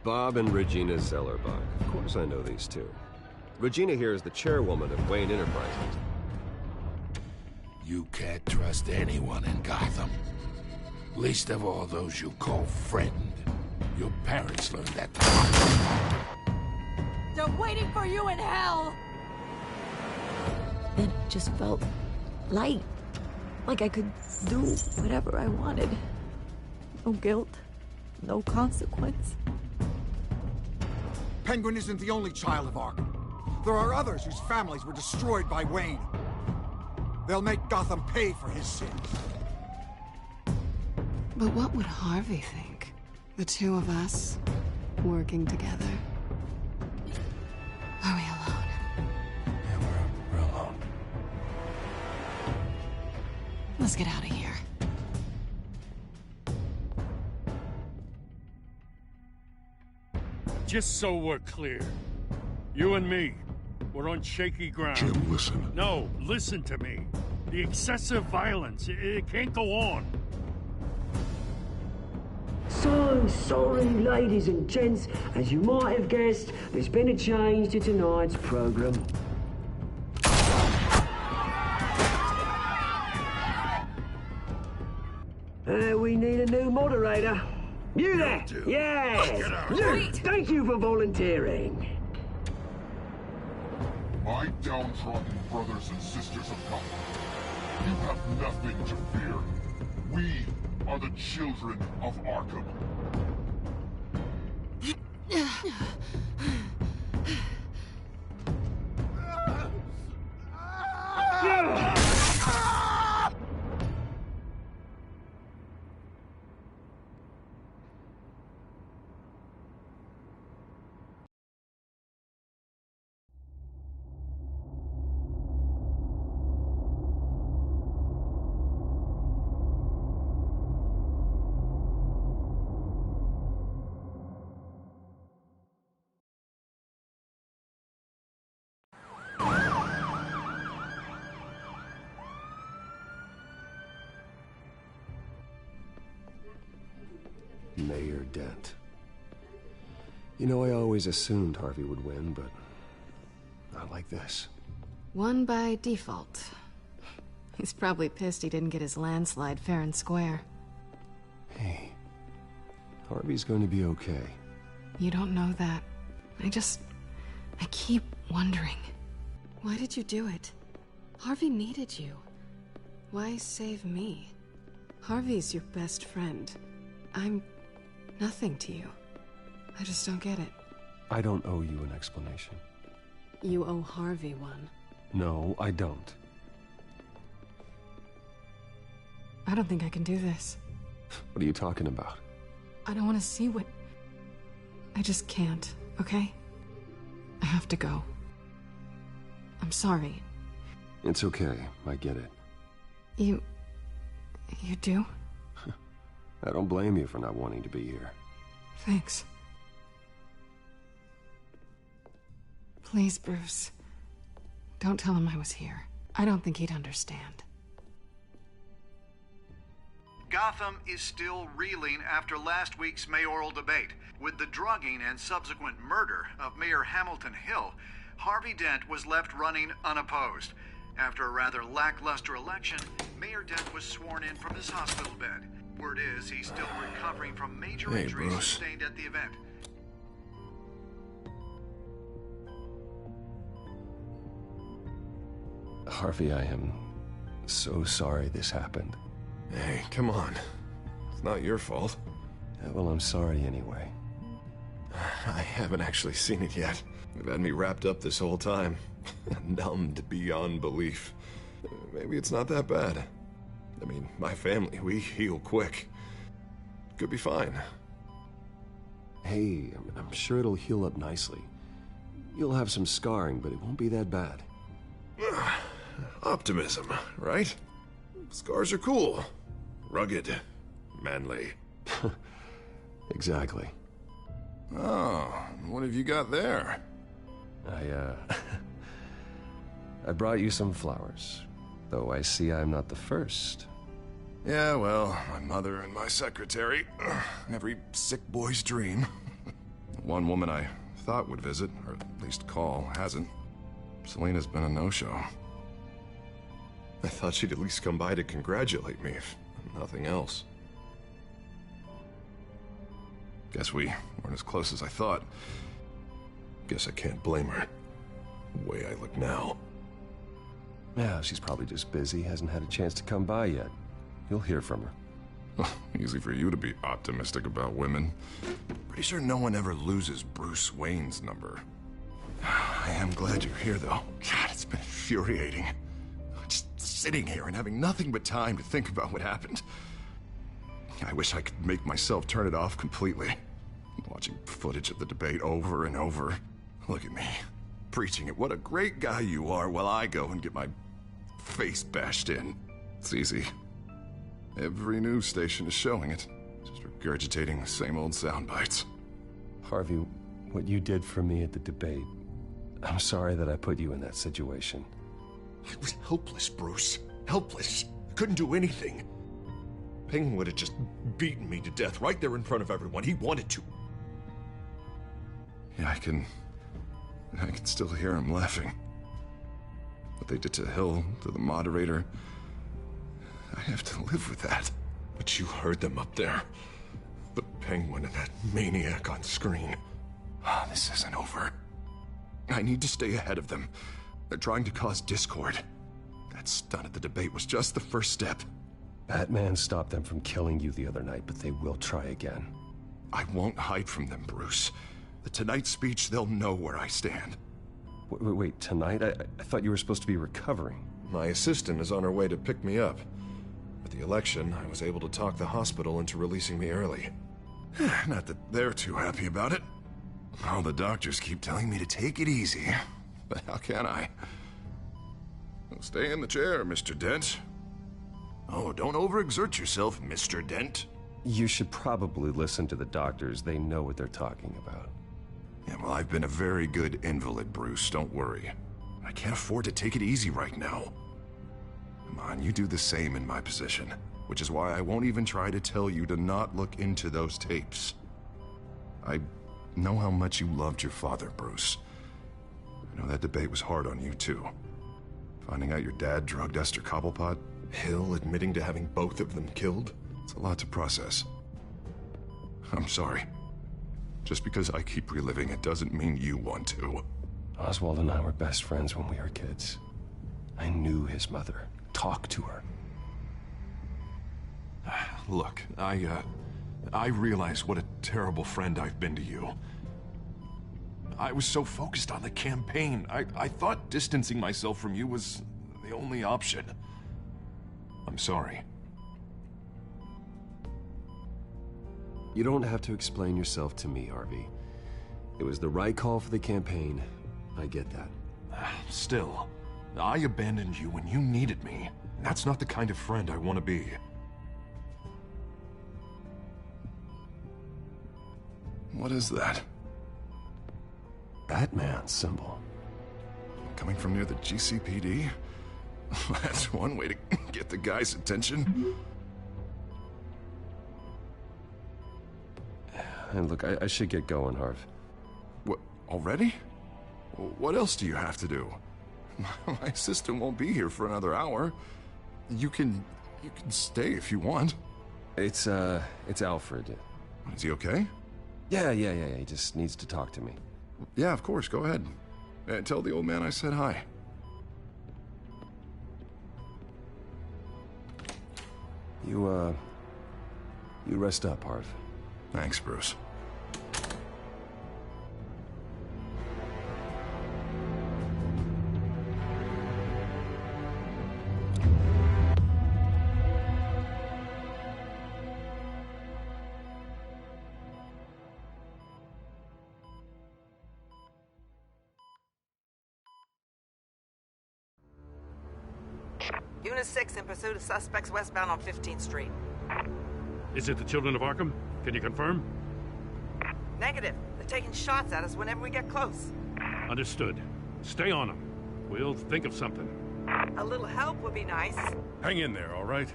Bob and Regina Zellerbach. Of course I know these two. Regina here is the chairwoman of Wayne Enterprises. You can't trust anyone in Gotham. Least of all those you call friend. Your parents learned that. They're waiting for you in hell! Then it just felt light. Like I could do whatever I wanted. No guilt, no consequence. Penguin isn't the only child of Arkham. There are others whose families were destroyed by Wayne. They'll make Gotham pay for his sins. But what would Harvey think? The two of us, working together. Are we alone? Yeah, we're alone. Let's get out of here. Just so we're clear, you and me, we're on shaky ground. Jim, listen. No, listen to me. The excessive violence, it can't go on. So sorry, ladies and gents. As you might have guessed, there's been a change to tonight's program. We need a new moderator. You there? Yes! Luke, thank you for volunteering. My downtrodden brothers and sisters of Gotham, you have nothing to fear. We are the children of Arkham. Mayor Dent. You know, I always assumed Harvey would win, but not like this. Won by default. He's probably pissed he didn't get his landslide fair and square. Hey, Harvey's going to be okay. You don't know that. I keep wondering. Why did you do it? Harvey needed you. Why save me? Harvey's your best friend. I'm nothing to you. I just don't get it. I don't owe you an explanation. You owe Harvey one. No, I don't. I don't think I can do this. What are you talking about? I don't want to see what... I just can't, okay? I have to go. I'm sorry. It's okay. I get it. You do? I don't blame you for not wanting to be here. Thanks. Please, Bruce. Don't tell him I was here. I don't think he'd understand. Gotham is still reeling after last week's mayoral debate. With the drugging and subsequent murder of Mayor Hamilton Hill, Harvey Dent was left running unopposed. After a rather lackluster election, Mayor Dent was sworn in from his hospital bed. Word is he's still recovering from major injuries sustained at the event. Harvey, I am so sorry this happened. Hey, come on. It's not your fault. Yeah, well, I'm sorry anyway. I haven't actually seen it yet. They've had me wrapped up this whole time. Numbed beyond belief. Maybe it's not that bad. I mean, my family, we heal quick. Could be fine. Hey, I'm sure it'll heal up nicely. You'll have some scarring, but it won't be that bad. Optimism, right? Scars are cool. Rugged. Manly. Exactly. Oh, what have you got there? I brought you some flowers. Though I see I'm not the first. Yeah, well, my mother and my secretary. Every sick boy's dream. one woman I thought would visit, or at least call, hasn't. Selena's been a no-show. I thought she'd at least come by to congratulate me, if nothing else. Guess we weren't as close as I thought. Guess I can't blame her. The way I look now. Yeah, she's probably just busy, hasn't had a chance to come by yet. You'll hear from her. Easy for you to be optimistic about women. Pretty sure no one ever loses Bruce Wayne's number. I am glad you're here, though. God, it's been infuriating. Just sitting here and having nothing but time to think about what happened. I wish I could make myself turn it off completely. Watching footage of the debate over and over. Look at me, preaching at what a great guy you are while I go and get my face bashed in. It's easy. Every news station is showing it. Just regurgitating the same old sound bites. Harvey, what you did for me at the debate, I'm sorry that I put you in that situation. I was helpless, Bruce. Helpless. Couldn't do anything. Penguin would have just beaten me to death right there in front of everyone. He wanted to. Yeah, I can still hear him laughing. What they did to Hill, to the moderator. I have to live with that. But you heard them up there. The Penguin and that maniac on screen. This isn't over. I need to stay ahead of them. They're trying to cause discord. That stunt at the debate was just the first step. Batman stopped them from killing you the other night, but they will try again. I won't hide from them, Bruce. The Tonight speech, they'll know where I stand. Wait, tonight? I thought you were supposed to be recovering. My assistant is on her way to pick me up. At the election, I was able to talk the hospital into releasing me early. Not that they're too happy about it. All the doctors keep telling me to take it easy. But how can I? Well, stay in the chair, Mr. Dent. Oh, don't overexert yourself, Mr. Dent. You should probably listen to the doctors. They know what they're talking about. Yeah, well, I've been a very good invalid, Bruce. Don't worry. I can't afford to take it easy right now. Come on, you do the same in my position. Which is why I won't even try to tell you to not look into those tapes. I know how much you loved your father, Bruce. I know that debate was hard on you, too. Finding out your dad drugged Esther Cobblepot, Hill admitting to having both of them killed, it's a lot to process. I'm sorry. Just because I keep reliving it doesn't mean you want to. Oswald and I were best friends when we were kids. I knew his mother. Talked to her. Look, I realize what a terrible friend I've been to you. I was so focused on the campaign. I thought distancing myself from you was the only option. I'm sorry. You don't have to explain yourself to me, Harvey. It was the right call for the campaign. I get that. Still, I abandoned you when you needed me. That's not the kind of friend I want to be. What is that? Batman symbol. Coming from near the GCPD? That's one way to get the guy's attention. And look, I should get going, Harv. What, already? What else do you have to do? My assistant won't be here for another hour. You can stay if you want. It's Alfred. Is he okay? Yeah, he just needs to talk to me. Yeah, of course, go ahead. Tell the old man I said hi. You rest up, Harv. Thanks, Bruce. Unit 6 in pursuit of suspects westbound on 15th Street. Is it the Children of Arkham? Can you confirm? Negative. They're taking shots at us whenever we get close. Understood. Stay on them. We'll think of something. A little help would be nice. Hang in there, all right?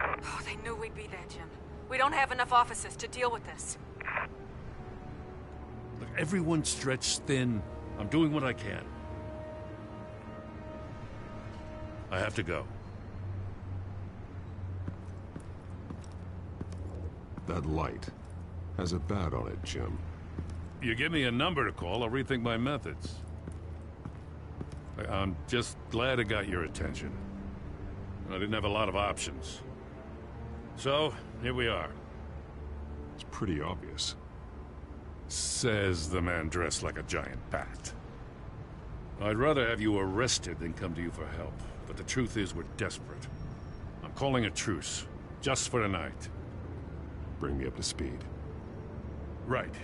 Oh, they knew we'd be there, Jim. We don't have enough officers to deal with this. Look, everyone's stretched thin. I'm doing what I can. I have to go. That light has a bat on it, Jim. You give me a number to call, I'll rethink my methods. I'm just glad it got your attention. I didn't have a lot of options. So, here we are. It's pretty obvious. Says the man dressed like a giant bat. I'd rather have you arrested than come to you for help. But the truth is, we're desperate. I'm calling a truce. Just for tonight. Bring me up to speed. Right.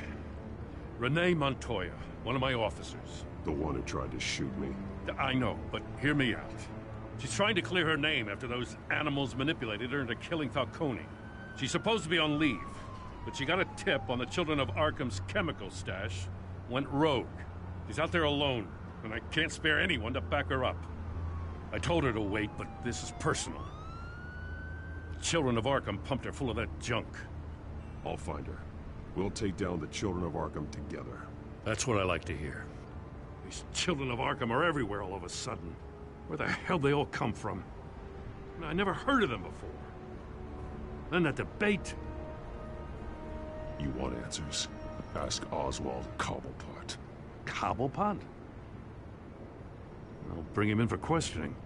Renee Montoya, one of my officers. The one who tried to shoot me. I know, but hear me out. She's trying to clear her name after those animals manipulated her into killing Falcone. She's supposed to be on leave, but she got a tip on the Children of Arkham's chemical stash, went rogue. She's out there alone, and I can't spare anyone to back her up. I told her to wait, but this is personal. The Children of Arkham pumped her full of that junk. I'll find her. We'll take down the Children of Arkham together. That's what I like to hear. These Children of Arkham are everywhere all of a sudden. Where the hell they all come from? I never heard of them before. Then that debate. You want answers? Ask Oswald Cobblepot. Cobblepot? I'll bring him in for questioning.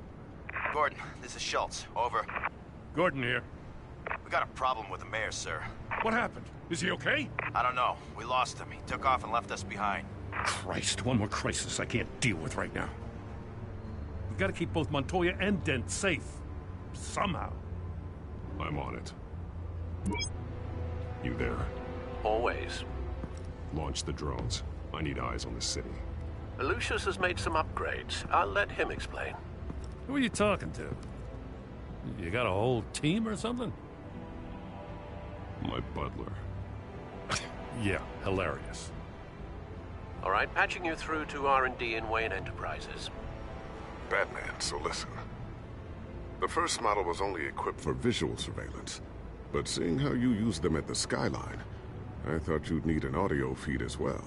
Gordon, this is Schultz. Over. Gordon here. We got a problem with the mayor, sir. What happened? Is he okay? I don't know. We lost him. He took off and left us behind. Christ, one more crisis I can't deal with right now. We've got to keep both Montoya and Dent safe. Somehow. I'm on it. You there? Always. Launch the drones. I need eyes on the city. Lucius has made some upgrades. I'll let him explain. Who are you talking to? You got a whole team or something? My butler. Yeah, hilarious. All right, patching you through to R&D in Wayne Enterprises. Batman, so listen. The first model was only equipped for visual surveillance, but seeing how you use them at the Skyline, I thought you'd need an audio feed as well.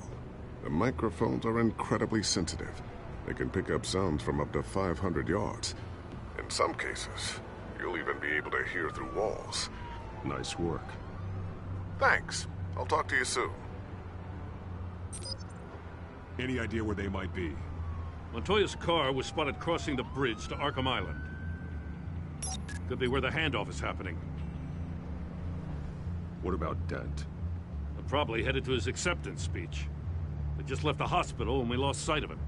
The microphones are incredibly sensitive. They can pick up sounds from up to 500 yards. In some cases, you'll even be able to hear through walls. Nice work. Thanks. I'll talk to you soon. Any idea where they might be? Montoya's car was spotted crossing the bridge to Arkham Island. Could be where the handoff is happening. What about Dent? They're probably headed to his acceptance speech. They just left the hospital and we lost sight of him.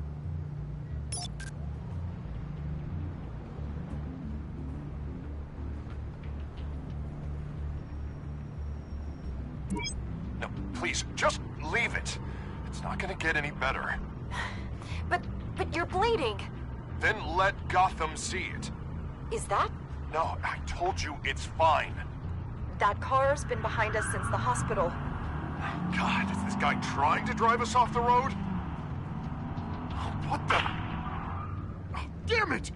No, please, just leave it. It's not gonna get any better. But you're bleeding. Then let Gotham see it. Is that? No, I told you it's fine. That car's been behind us since the hospital. God, is this guy trying to drive us off the road? What the? Oh, damn it!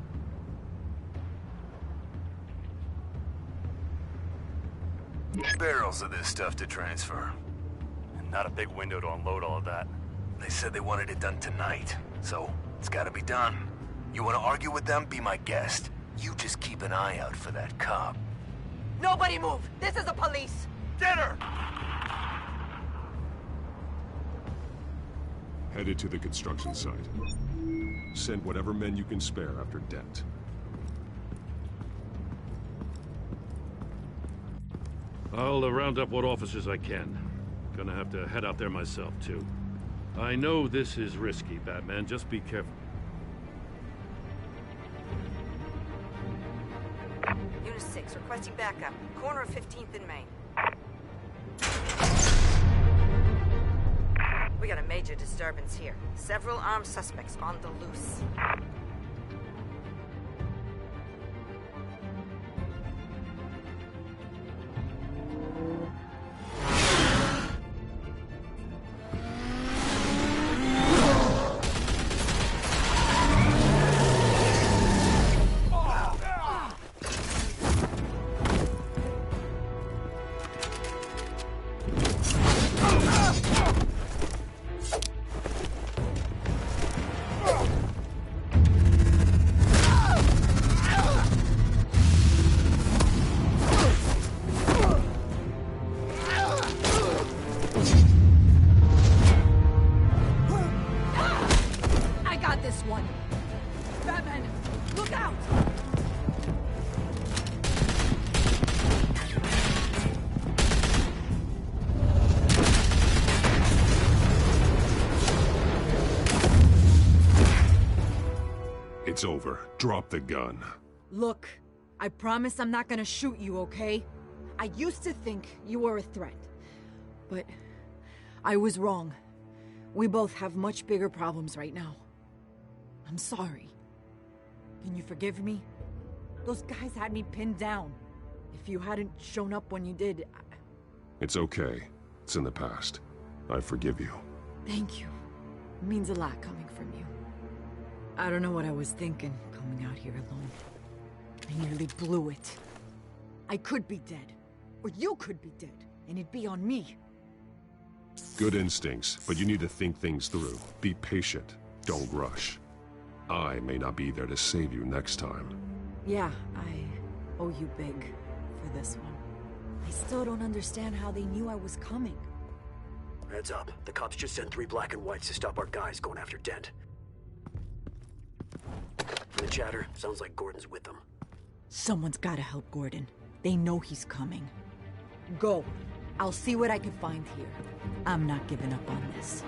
Barrels of this stuff to transfer. And not a big window to unload all of that. They said they wanted it done tonight, so it's gotta be done. You wanna argue with them? Be my guest. You just keep an eye out for that cop. Nobody move! This is the police! Get her! Headed to the construction site. Send whatever men you can spare after Dent. I'll round up what officers I can. Gonna have to head out there myself, too. I know this is risky, Batman. Just be careful. Unit 6, requesting backup. Corner of 15th and Main. We got a major disturbance here. Several armed suspects on the loose. It's over. Drop the gun. Look, I promise I'm not gonna shoot you, okay? I used to think you were a threat, but I was wrong. We both have much bigger problems right now. I'm sorry. Can you forgive me? Those guys had me pinned down. If you hadn't shown up when you did, It's okay. It's in the past. I forgive you. Thank you. It means a lot coming from you. I don't know what I was thinking, coming out here alone. I nearly blew it. I could be dead. Or you could be dead, and it'd be on me. Good instincts, but you need to think things through. Be patient. Don't rush. I may not be there to save you next time. Yeah, I owe you big for this one. I still don't understand how they knew I was coming. Heads up. The cops just sent 3 black and whites to stop our guys going after Dent. From the chatter, sounds like Gordon's with them. Someone's gotta help Gordon. They know he's coming. Go. I'll see what I can find here. I'm not giving up on this.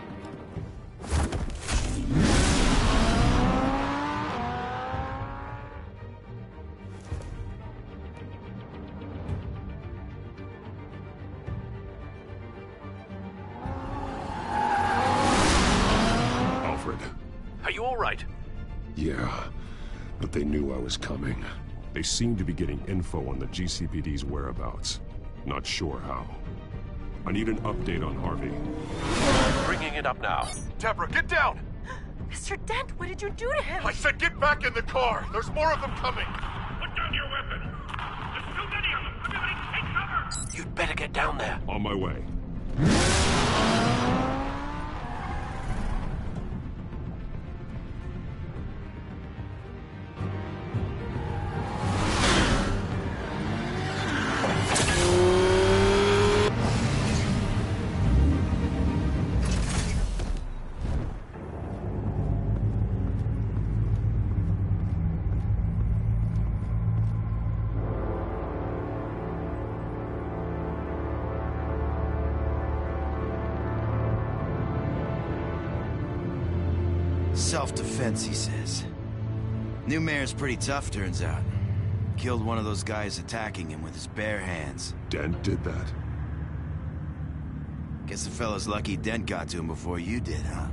Alfred. Are you all right? Yeah, but they knew I was coming. They seem to be getting info on the GCPD's whereabouts. Not sure how. I need an update on Harvey. Bringing it up now. Deborah, get down! Mr. Dent, what did you do to him? I said get back in the car! There's more of them coming! Put down your weapon! There's too many of them! Everybody take cover! You'd better get down there. On my way. Self-defense, he says. New mayor's pretty tough, turns out. Killed one of those guys attacking him with his bare hands. Dent did that? Guess the fella's lucky Dent got to him before you did, huh?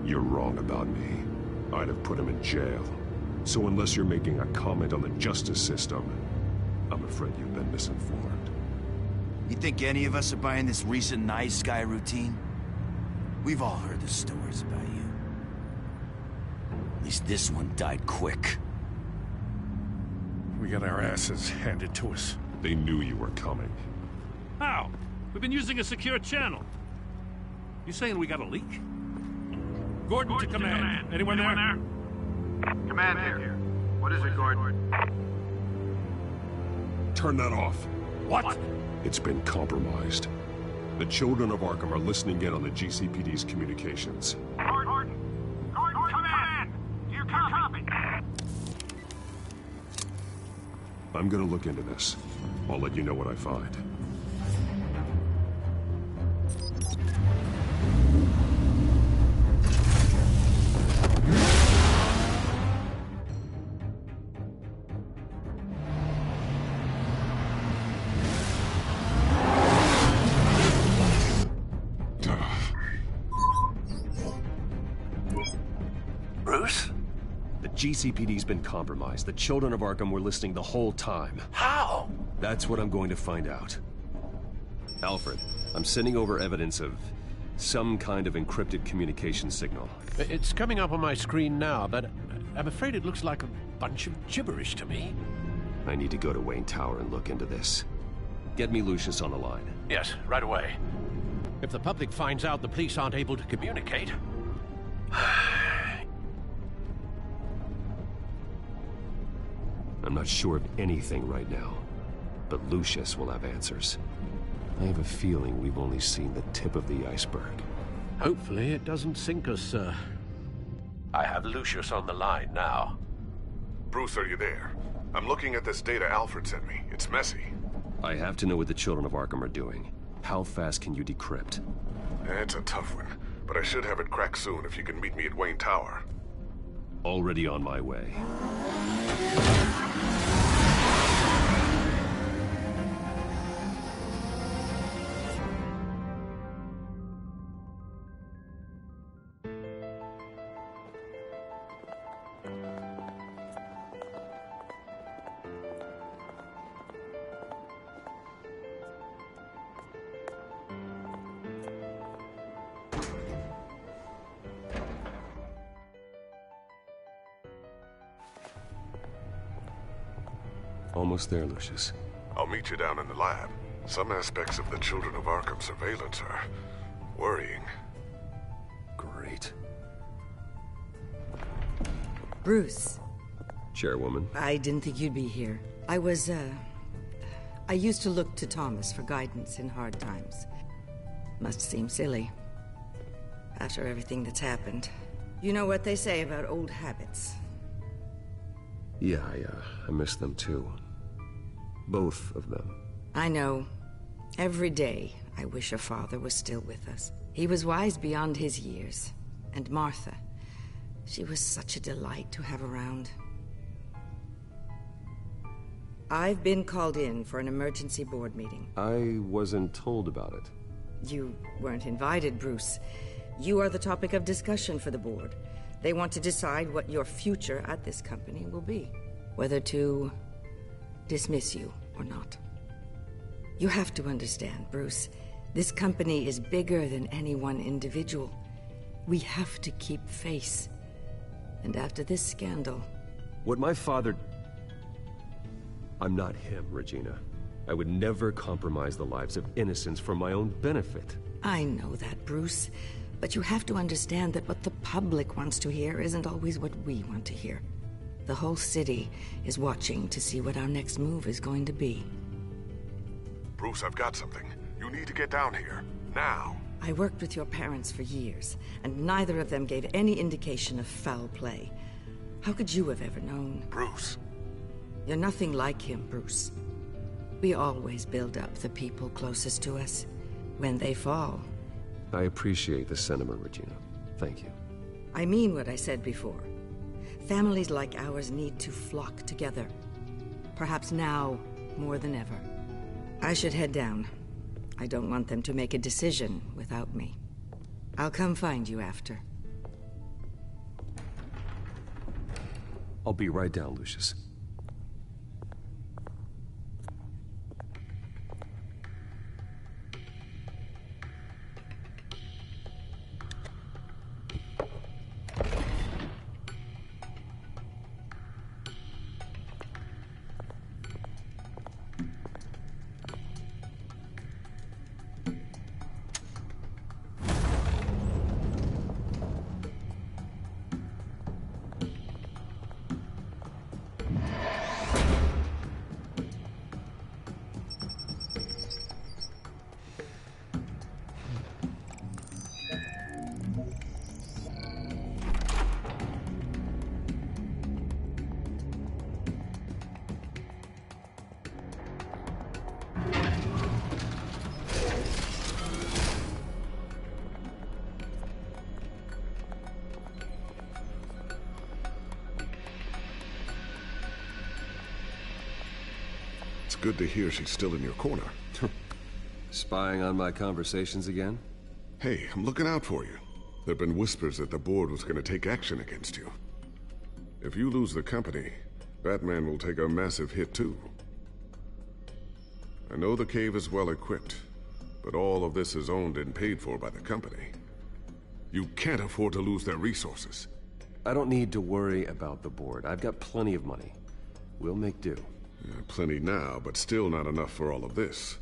You're wrong about me. I'd have put him in jail. So unless you're making a comment on the justice system, I'm afraid you've been misinformed. You think any of us are buying this recent nice guy routine? We've all heard the stories about you. At least this one died quick. We got our asses handed to us. They knew you were coming. How? We've been using a secure channel. You saying we got a leak? Gordon to command. Anyone there? Command here. What is it, Gordon? Turn that off. What? It's been compromised. The children of Arkham are listening in on the GCPD's communications. Gordon, command! Do you copy? I'm gonna look into this. I'll let you know what I find. GCPD's been compromised. The children of Arkham were listening the whole time. How? That's what I'm going to find out. Alfred, I'm sending over evidence of some kind of encrypted communication signal. It's coming up on my screen now, but I'm afraid it looks like a bunch of gibberish to me. I need to go to Wayne Tower and look into this. Get me Lucius on the line. Yes, right away. If the public finds out the police aren't able to communicate... I'm not sure of anything right now, but Lucius will have answers. I have a feeling we've only seen the tip of the iceberg. Hopefully it doesn't sink us, sir. I have Lucius on the line now. Bruce, are you there? I'm looking at this data Alfred sent me. It's messy. I have to know what the children of Arkham are doing. How fast can you decrypt? It's a tough one, but I should have it cracked soon if you can meet me at Wayne Tower. Already on my way. Almost there, Lucius. I'll meet you down in the lab. Some aspects of the Children of Arkham surveillance are worrying. Great. Bruce. Chairwoman. I didn't think you'd be here. I used to look to Thomas for guidance in hard times. Must seem silly. After everything that's happened. You know what they say about old habits. Yeah, I miss them too. Both of them. I know. Every day, I wish your father was still with us. He was wise beyond his years. And Martha, she was such a delight to have around. I've been called in for an emergency board meeting. I wasn't told about it. You weren't invited, Bruce. You are the topic of discussion for the board. They want to decide what your future at this company will be. Whether to dismiss you or not. You have to understand, Bruce. This company is bigger than any one individual. We have to keep face. And after this scandal... What my father... I'm not him, Regina. I would never compromise the lives of innocents for my own benefit. I know that, Bruce. But you have to understand that what the public wants to hear isn't always what we want to hear. The whole city is watching to see what our next move is going to be. Bruce, I've got something. You need to get down here. Now. I worked with your parents for years, and neither of them gave any indication of foul play. How could you have ever known? Bruce. You're nothing like him, Bruce. We always build up the people closest to us. When they fall... I appreciate the sentiment, Regina. Thank you. I mean what I said before. Families like ours need to flock together. Perhaps now, more than ever. I should head down. I don't want them to make a decision without me. I'll come find you after. I'll be right down, Lucius. It's good to hear she's still in your corner. Spying on my conversations again? Hey, I'm looking out for you. There've been whispers that the board was going to take action against you. If you lose the company, Batman will take a massive hit too. I know the cave is well equipped, but all of this is owned and paid for by the company. You can't afford to lose their resources. I don't need to worry about the board. I've got plenty of money. We'll make do. Plenty now, but still not enough for all of this.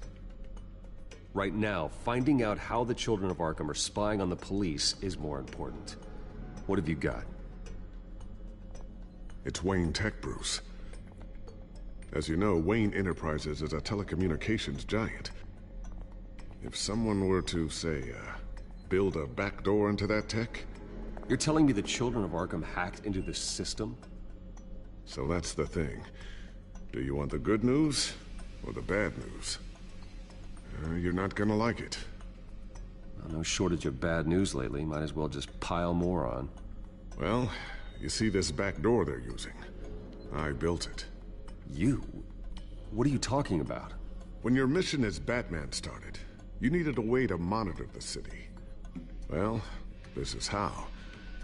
Right now, finding out how the Children of Arkham are spying on the police is more important. What have you got? It's Wayne Tech, Bruce. As you know, Wayne Enterprises is a telecommunications giant. If someone were to, say, build a backdoor into that tech... You're telling me the Children of Arkham hacked into the system? So that's the thing. Do you want the good news or the bad news? You're not gonna like it. No shortage of bad news lately. Might as well just pile more on. Well, you see this back door they're using? I built it. You? What are you talking about? When your mission as Batman started, you needed a way to monitor the city. Well, this is how.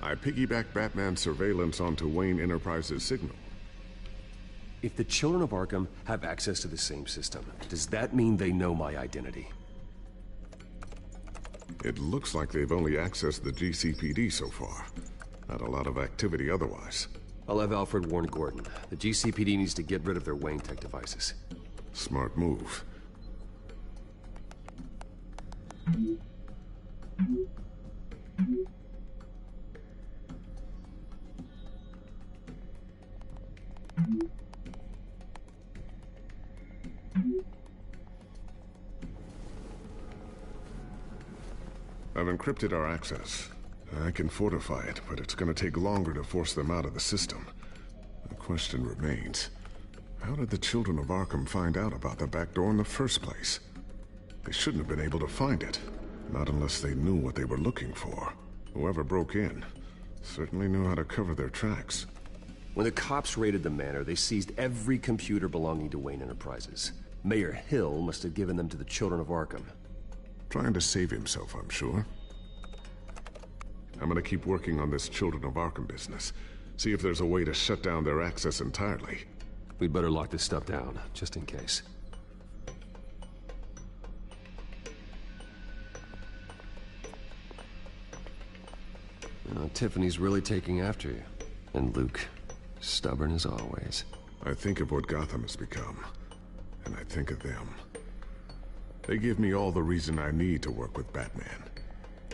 I piggybacked Batman's surveillance onto Wayne Enterprises' signal. If the Children of Arkham have access to the same system, does that mean they know my identity? It looks like they've only accessed the GCPD so far. Not a lot of activity otherwise. I'll have Alfred warn Gordon. The GCPD needs to get rid of their Wayne Tech devices. Smart move. I've encrypted our access. I can fortify it, but it's gonna take longer to force them out of the system. The question remains, how did the Children of Arkham find out about the back door in the first place? They shouldn't have been able to find it. Not unless they knew what they were looking for. Whoever broke in certainly knew how to cover their tracks. When the cops raided the manor, they seized every computer belonging to Wayne Enterprises. Mayor Hill must have given them to the Children of Arkham. Trying to save himself, I'm sure. I'm gonna keep working on this Children of Arkham business. See if there's a way to shut down their access entirely. We'd better lock this stuff down, just in case. Tiffany's really taking after you. And Luke, stubborn as always. I think of what Gotham has become, and I think of them. They give me all the reason I need to work with Batman.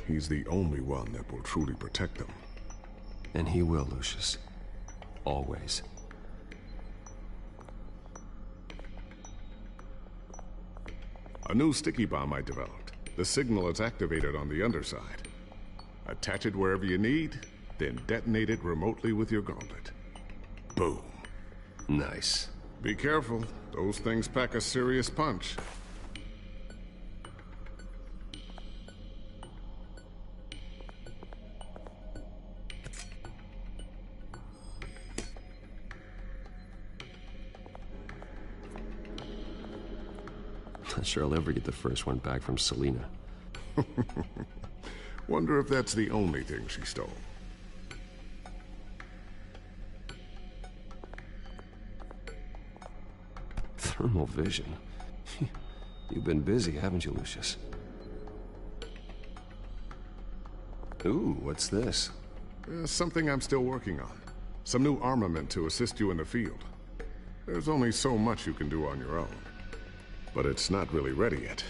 He's the only one that will truly protect them. And he will, Lucius. Always. A new sticky bomb I developed. The signal is activated on the underside. Attach it wherever you need, then detonate it remotely with your gauntlet. Boom. Nice. Be careful. Those things pack a serious punch. Not sure I'll ever get the first one back from Selina. Wonder if that's the only thing she stole. Thermal vision. You've been busy, haven't you, Lucius? Ooh, what's this? Something I'm still working on. Some new armament to assist you in the field. There's only so much you can do on your own. But it's not really ready yet.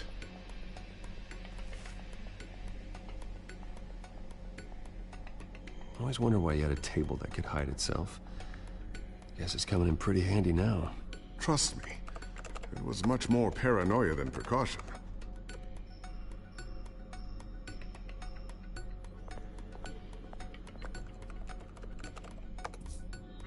I always wonder why you had a table that could hide itself. Guess it's coming in pretty handy now. Trust me, it was much more paranoia than precaution.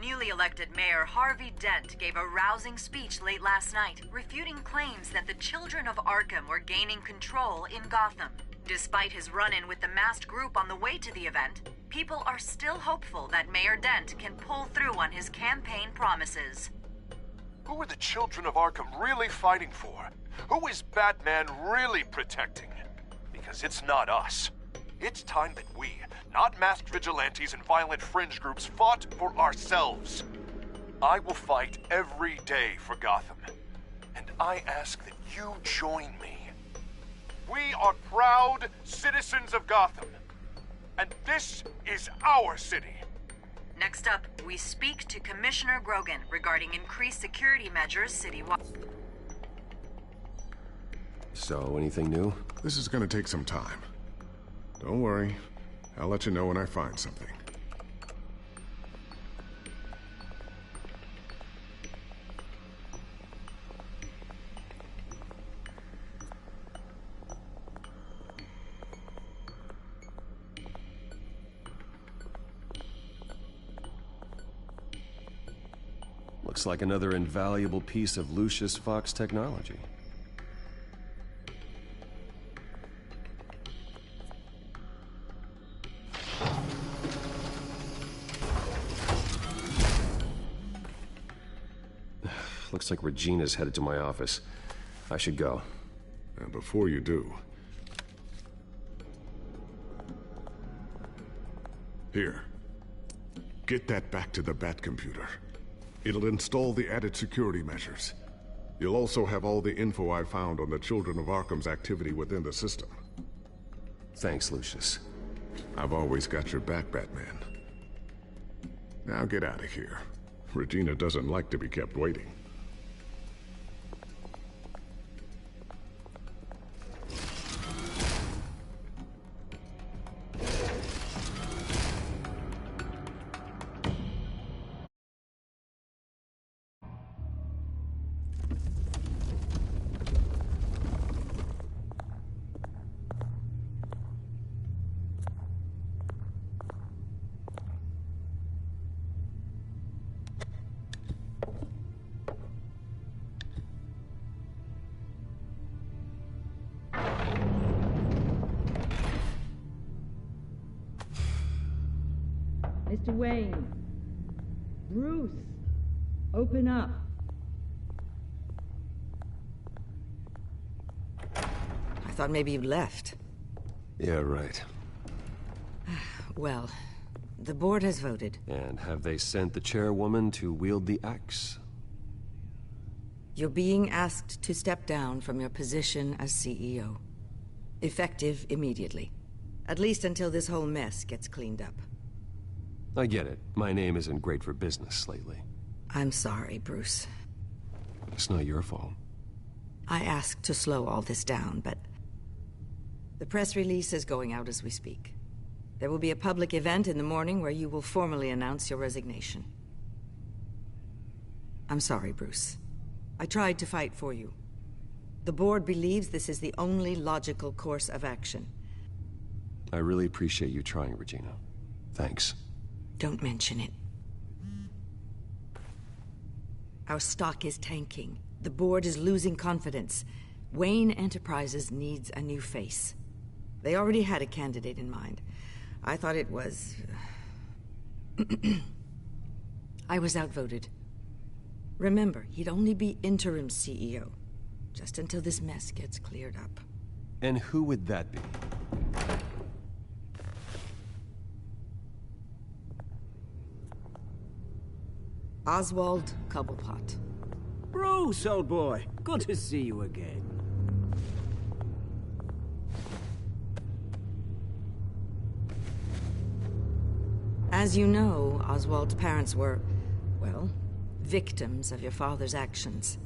Newly elected Mayor Harvey Dent gave a rousing speech late last night, refuting claims that the Children of Arkham were gaining control in Gotham. Despite his run-in with the masked group on the way to the event, people are still hopeful that Mayor Dent can pull through on his campaign promises. Who are the Children of Arkham really fighting for? Who is Batman really protecting? Because it's not us. It's time that we, not masked vigilantes and violent fringe groups, fought for ourselves. I will fight every day for Gotham. And I ask that you join me. We are proud citizens of Gotham. And this is our city. Next up, we speak to Commissioner Grogan regarding increased security measures citywide. So, anything new? This is gonna take some time. Don't worry. I'll let you know when I find something. Looks like another invaluable piece of Lucius Fox technology. Looks like Regina's headed to my office. I should go. And before you do... Here. Get that back to the Bat computer. It'll install the added security measures. You'll also have all the info I found on the Children of Arkham's activity within the system. Thanks, Lucius. I've always got your back, Batman. Now get out of here. Regina doesn't like to be kept waiting. Mr. Wayne. Bruce. Open up. I thought maybe you left. Yeah, right. Well, the board has voted. And have they sent the chairwoman to wield the axe? You're being asked to step down from your position as CEO. Effective immediately. At least until this whole mess gets cleaned up. I get it. My name isn't great for business lately. I'm sorry, Bruce. It's not your fault. I asked to slow all this down, but... the press release is going out as we speak. There will be a public event in the morning where you will formally announce your resignation. I'm sorry, Bruce. I tried to fight for you. The board believes this is the only logical course of action. I really appreciate you trying, Regina. Thanks. Don't mention it. Our stock is tanking. The board is losing confidence. Wayne Enterprises needs a new face. They already had a candidate in mind. I thought it was... I was outvoted. Remember, he'd only be interim CEO. Just until this mess gets cleared up. And who would that be? Oswald Cobblepot. Bruce, old boy. Good to see you again. As you know, Oswald's parents were, well, victims of your father's actions.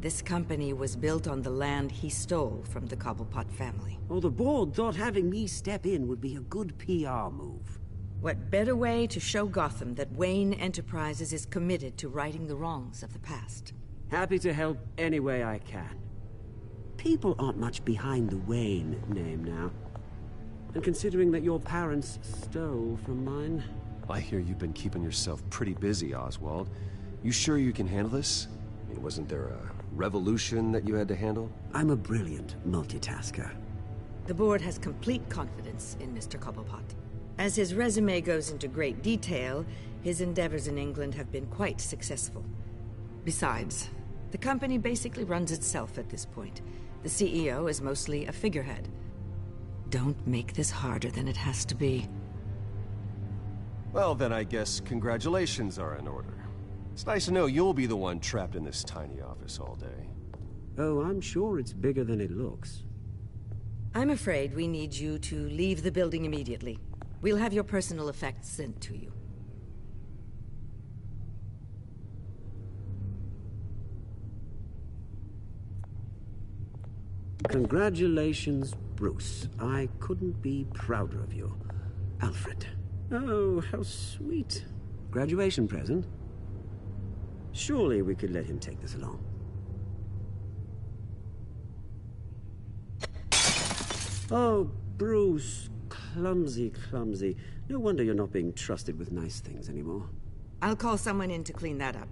This company was built on the land he stole from the Cobblepot family. Well, the board thought having me step in would be a good PR move. What better way to show Gotham that Wayne Enterprises is committed to righting the wrongs of the past? Happy to help any way I can. People aren't much behind the Wayne name now. And considering that your parents stole from mine... I hear you've been keeping yourself pretty busy, Oswald. You sure you can handle this? I mean, wasn't there a revolution that you had to handle? I'm a brilliant multitasker. The board has complete confidence in Mr. Cobblepot. As his resume goes into great detail, his endeavors in England have been quite successful. Besides, the company basically runs itself at this point. The CEO is mostly a figurehead. Don't make this harder than it has to be. Well, then I guess congratulations are in order. It's nice to know you'll be the one trapped in this tiny office all day. Oh, I'm sure it's bigger than it looks. I'm afraid we need you to leave the building immediately. We'll have your personal effects sent to you. Congratulations, Bruce. I couldn't be prouder of you. Alfred. Oh, how sweet. Graduation present? Surely we could let him take this along. Oh, Bruce. Clumsy, clumsy. No wonder you're not being trusted with nice things anymore. I'll call someone in to clean that up.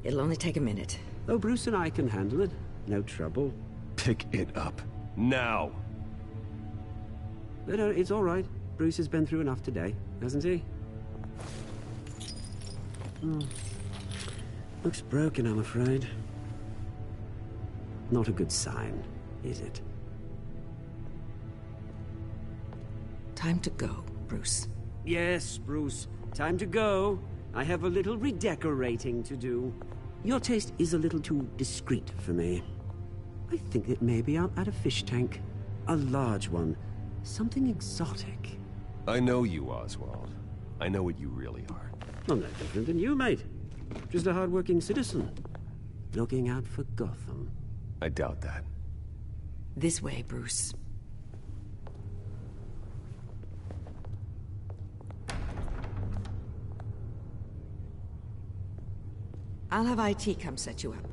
It'll only take a minute. Oh, Bruce and I can handle it. No trouble. Pick it up. Now! No, it's all right. Bruce has been through enough today, hasn't he? Looks broken, I'm afraid. Not a good sign, is it? Time to go, Bruce. Yes, Bruce. Time to go. I have a little redecorating to do. Your taste is a little too discreet for me. I think that maybe I'll add a fish tank. A large one. Something exotic. I know you, Oswald. I know what you really are. I'm no different than you, mate. Just a hard-working citizen. Looking out for Gotham. I doubt that. This way, Bruce. I'll have IT come set you up.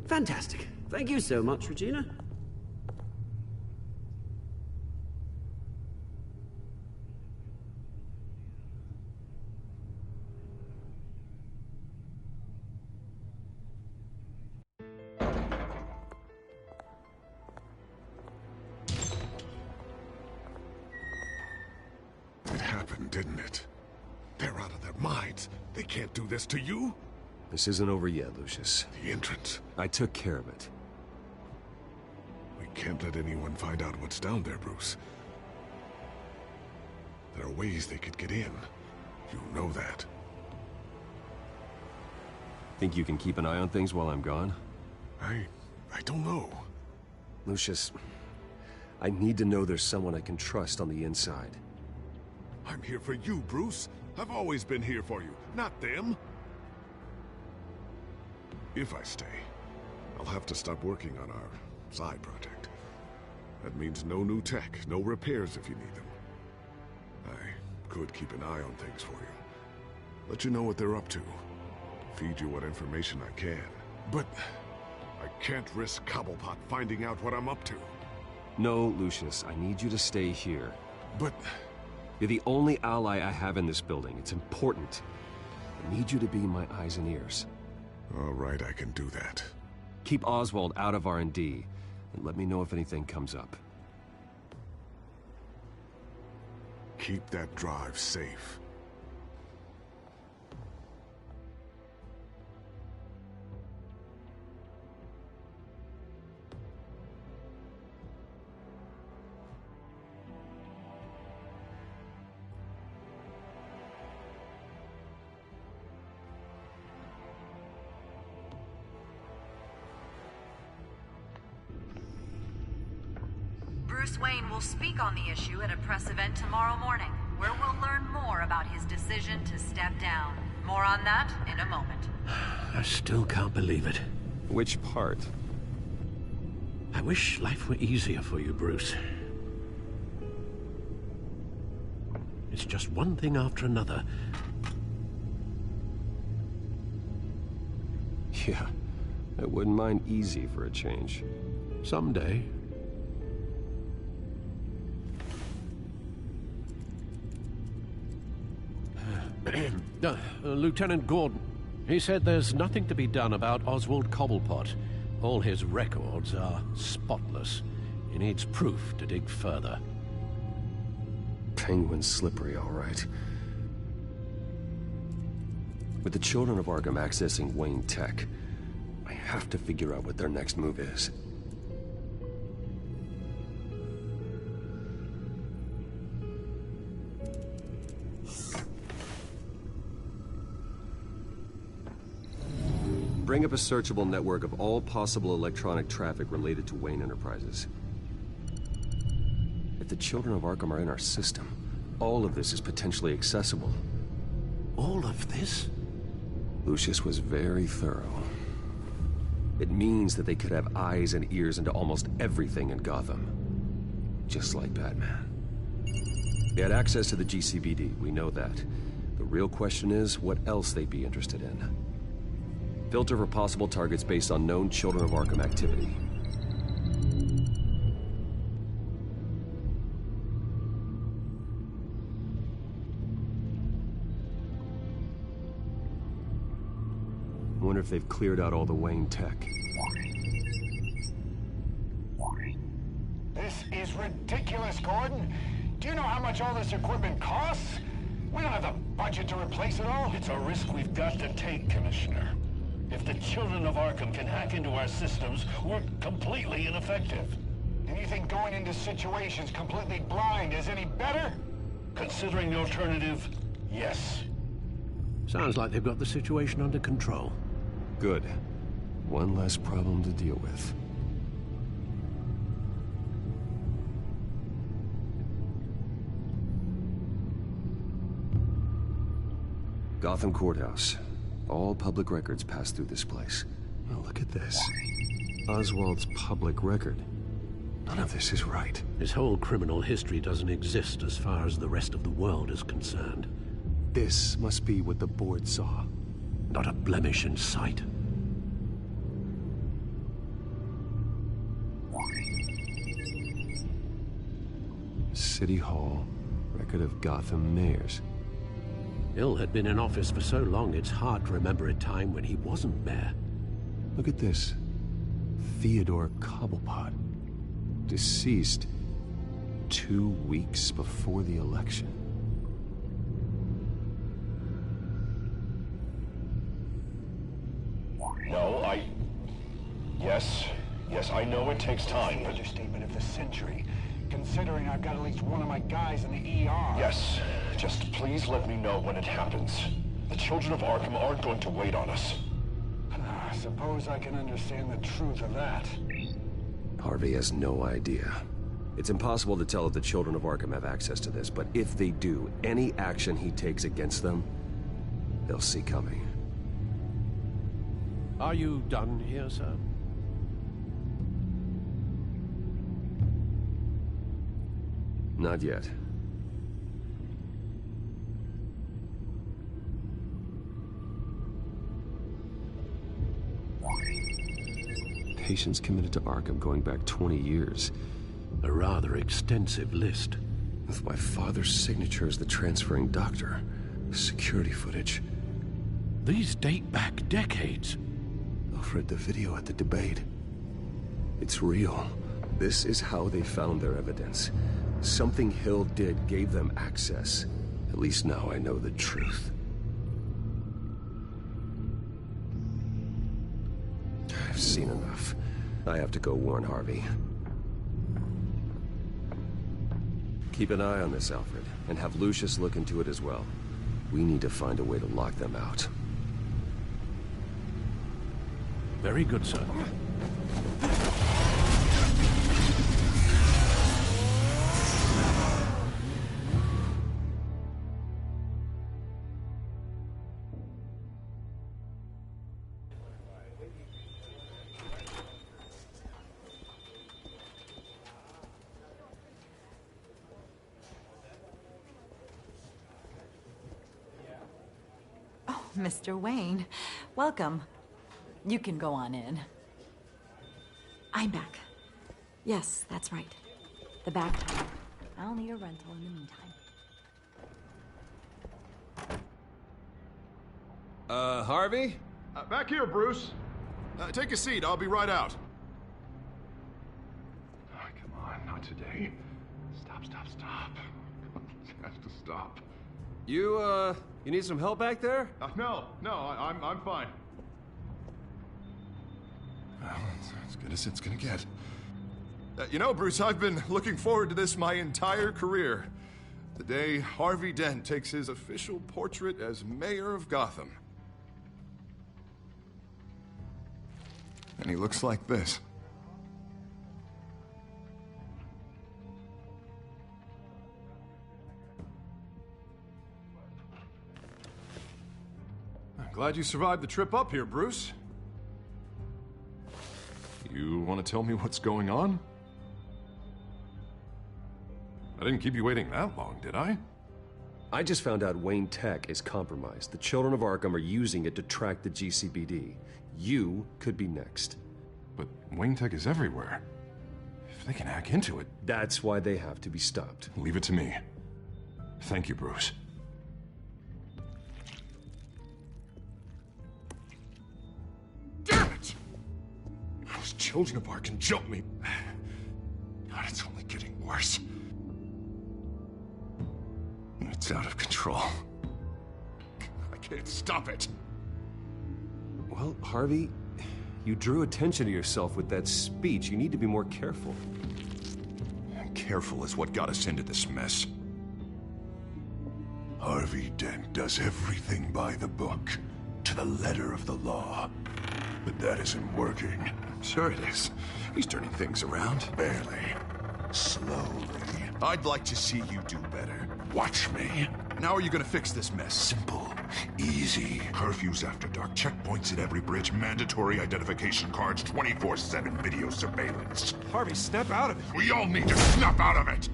Fantastic. Thank you so much, Regina. It happened, didn't it? They're out of their minds. They can't do this to you. This isn't over yet, Lucius. The entrance. I took care of it. We can't let anyone find out what's down there, Bruce. There are ways they could get in. You know that. Think you can keep an eye on things while I'm gone? I don't know. Lucius, I need to know there's someone I can trust on the inside. I'm here for you, Bruce. I've always been here for you, not them. If I stay, I'll have to stop working on our side project. That means no new tech, no repairs if you need them. I could keep an eye on things for you. Let you know what they're up to. Feed you what information I can. But I can't risk Cobblepot finding out what I'm up to. No, Lucius, I need you to stay here. But... You're the only ally I have in this building. It's important. I need you to be my eyes and ears. All right, I can do that. Keep Oswald out of R&D, and let me know if anything comes up. Keep that drive safe. Bruce Wayne will speak on the issue at a press event tomorrow morning, where we'll learn more about his decision to step down. More on that in a moment. I still can't believe it. Which part? I wish life were easier for you, Bruce. It's just one thing after another. Yeah, I wouldn't mind easy for a change. Someday. Lieutenant Gordon, he said there's nothing to be done about Oswald Cobblepot. All his records are spotless. He needs proof to dig further. Penguin's slippery, all right. With the children of Arkham accessing Wayne Tech, I have to figure out what their next move is. Bring up a searchable network of all possible electronic traffic related to Wayne Enterprises. If the children of Arkham are in our system, all of this is potentially accessible. All of this? Lucius was very thorough. It means that they could have eyes and ears into almost everything in Gotham. Just like Batman. They had access to the GCPD, we know that. The real question is, what else they'd be interested in. Filter for possible targets based on known Children of Arkham activity. I wonder if they've cleared out all the Wayne tech. This is ridiculous, Gordon. Do you know how much all this equipment costs? We don't have the budget to replace it all. It's a risk we've got to take, Commissioner. If the children of Arkham can hack into our systems, we're completely ineffective. And you think going into situations completely blind is any better? Considering the alternative, yes. Sounds like they've got the situation under control. Good. One less problem to deal with. Gotham Courthouse. All public records pass through this place. Oh, look at this. Oswald's public record. None of this is right. His whole criminal history doesn't exist as far as the rest of the world is concerned. This must be what the board saw. Not a blemish in sight. City Hall. Record of Gotham mayors. Hill had been in office for so long, it's hard to remember a time when he wasn't mayor. Look at this. Theodore Cobblepot. Deceased 2 weeks before the election. No, Yes, I know it takes time, but... Understatement of the century, considering I've got at least one of my guys in the ER. Yes, just please let me know when it happens. The children of Arkham aren't going to wait on us. I suppose I can understand the truth of that. Harvey has no idea. It's impossible to tell if the children of Arkham have access to this, but if they do, any action he takes against them, they'll see coming. Are you done here, sir? Not yet. Patients committed to Arkham going back 20 years. A rather extensive list. With my father's signature as the transferring doctor. Security footage. These date back decades. Alfred, the video at the debate. It's real. This is how they found their evidence. Something Hill did gave them access. At least now I know the truth. I've seen enough. I have to go warn Harvey. Keep an eye on this, Alfred, and have Lucius look into it as well. We need to find a way to lock them out. Very good, sir. Mr. Wayne, welcome. You can go on in. I'm back. Yes, that's right. The back time. I'll need a rental in the meantime. Harvey? Back here, Bruce. Take a seat. I'll be right out. Oh, come on, not today. Stop. It has to stop. You need some help back there? No, I'm fine. Well, it's as good as it's gonna get. You know, Bruce, I've been looking forward to this my entire career. The day Harvey Dent takes his official portrait as mayor of Gotham. And he looks like this. I'm glad you survived the trip up here, Bruce. You want to tell me what's going on? I didn't keep you waiting that long, did I? I just found out Wayne Tech is compromised. The children of Arkham are using it to track the GCPD. You could be next. But Wayne Tech is everywhere. If they can hack into it... That's why they have to be stopped. Leave it to me. Thank you, Bruce. Damn it! Those children of Arkham jumped me. God, it's only getting worse. It's out of control. I can't stop it. Well, Harvey, you drew attention to yourself with that speech. You need to be more careful. Careful is what got us into this mess. Harvey Dent does everything by the book, to the letter of the law. But that isn't working. Sure it is. He's turning things around. Barely. Slowly. I'd like to see you do better. Watch me. And how are you gonna fix this mess? Simple. Easy. Curfews after dark. Checkpoints at every bridge. Mandatory identification cards. 24/7 video surveillance. Harvey, snap out of it. We all need to snap out of it!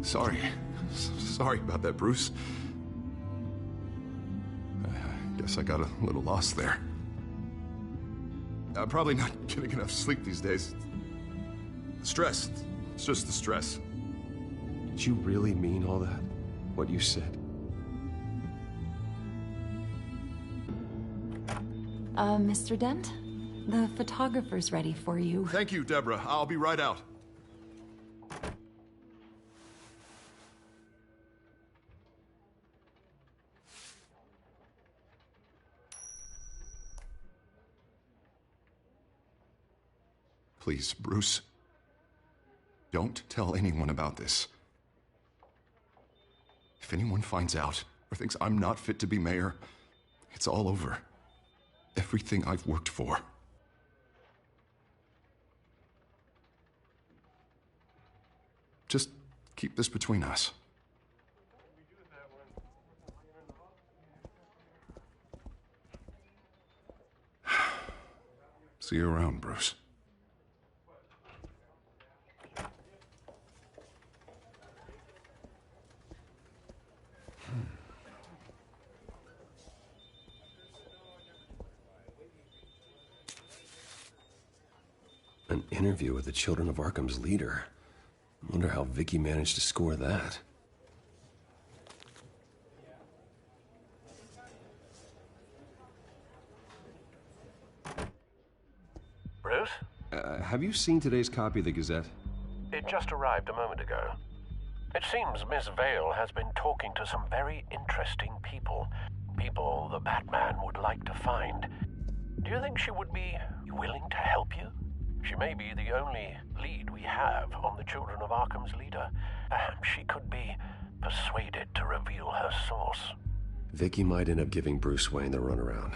Sorry about that, Bruce. I guess I got a little lost there. I'm probably not getting enough sleep these days. Stress. It's just the stress. Did you really mean all that? What you said? Mr. Dent? The photographer's ready for you. Thank you, Deborah. I'll be right out. Please, Bruce. Don't tell anyone about this. If anyone finds out or thinks I'm not fit to be mayor, it's all over. Everything I've worked for. Just keep this between us. See you around, Bruce. An interview with the Children of Arkham's leader. I wonder how Vicky managed to score that. Bruce? Have you seen today's copy of the Gazette? It just arrived a moment ago. It seems Miss Vale has been talking to some very interesting people. People the Batman would like to find. Do you think she would be willing to help you? She may be the only lead we have on the Children of Arkham's leader. Perhaps she could be persuaded to reveal her source. Vicky might end up giving Bruce Wayne the runaround.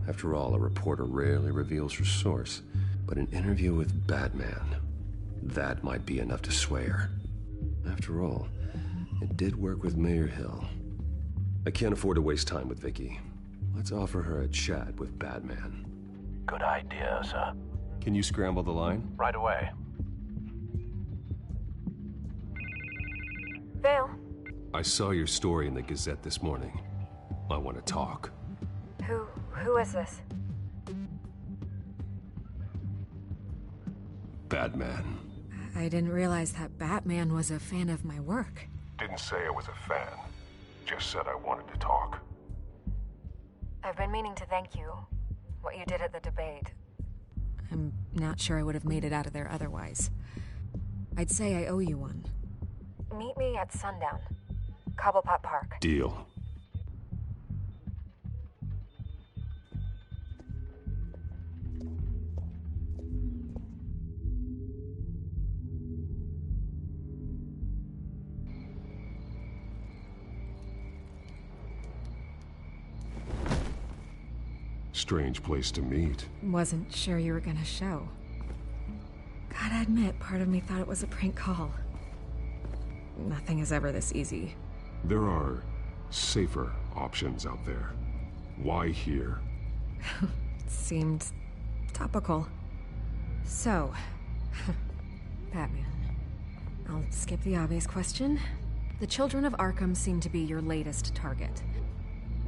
After all, a reporter rarely reveals her source. But an interview with Batman, that might be enough to sway her. After all, it did work with Mayor Hill. I can't afford to waste time with Vicky. Let's offer her a chat with Batman. Good idea, sir. Can you scramble the line? Right away. Vale. I saw your story in the Gazette this morning. I want to talk. Who is this? Batman. I didn't realize that Batman was a fan of my work. Didn't say I was a fan. Just said I wanted to talk. I've been meaning to thank you. What you did at the debate. I'm not sure I would have made it out of there otherwise. I'd say I owe you one. Meet me at sundown. Cobblepot Park. Deal. Strange place to meet. Wasn't sure you were gonna show. Gotta admit, part of me thought it was a prank call. Nothing is ever this easy. There are safer options out there. Why here? Seemed topical. So, Batman. I'll skip the obvious question. The Children of Arkham seem to be your latest target.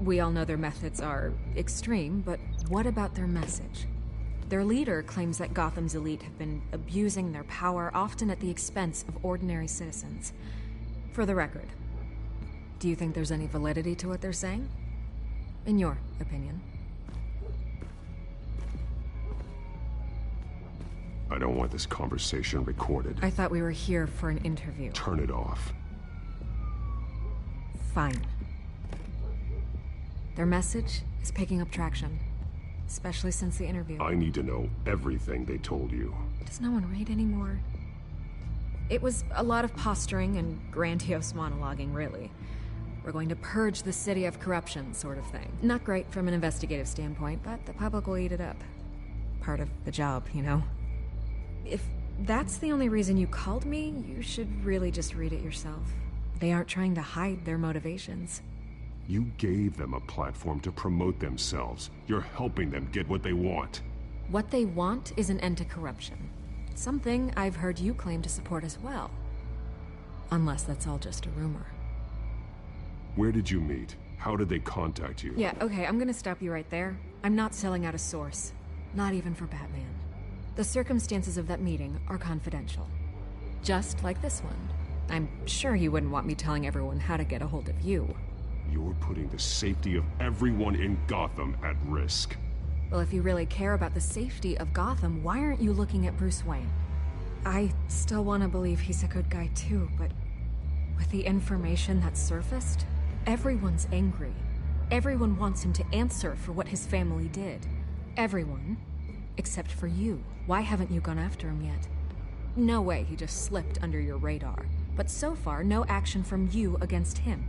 We all know their methods are extreme, but what about their message? Their leader claims that Gotham's elite have been abusing their power, often at the expense of ordinary citizens. For the record, do you think there's any validity to what they're saying? In your opinion? I don't want this conversation recorded. I thought we were here for an interview. Turn it off. Fine. Their message is picking up traction, especially since the interview. I need to know everything they told you. Does no one read anymore? It was a lot of posturing and grandiose monologuing, really. We're going to purge the city of corruption, sort of thing. Not great from an investigative standpoint, but the public will eat it up. Part of the job, you know? If that's the only reason you called me, you should really just read it yourself. They aren't trying to hide their motivations. You gave them a platform to promote themselves. You're helping them get what they want. What they want is an end to corruption. Something I've heard you claim to support as well. Unless that's all just a rumor. Where did you meet? How did they contact you? Yeah, okay, I'm gonna stop you right there. I'm not selling out a source. Not even for Batman. The circumstances of that meeting are confidential. Just like this one. I'm sure you wouldn't want me telling everyone how to get a hold of you. You're putting the safety of everyone in Gotham at risk. Well, if you really care about the safety of Gotham, why aren't you looking at Bruce Wayne? I still want to believe he's a good guy too, but with the information that's surfaced, everyone's angry. Everyone wants him to answer for what his family did. Everyone, except for you. Why haven't you gone after him yet? No way he just slipped under your radar. But so far, no action from you against him.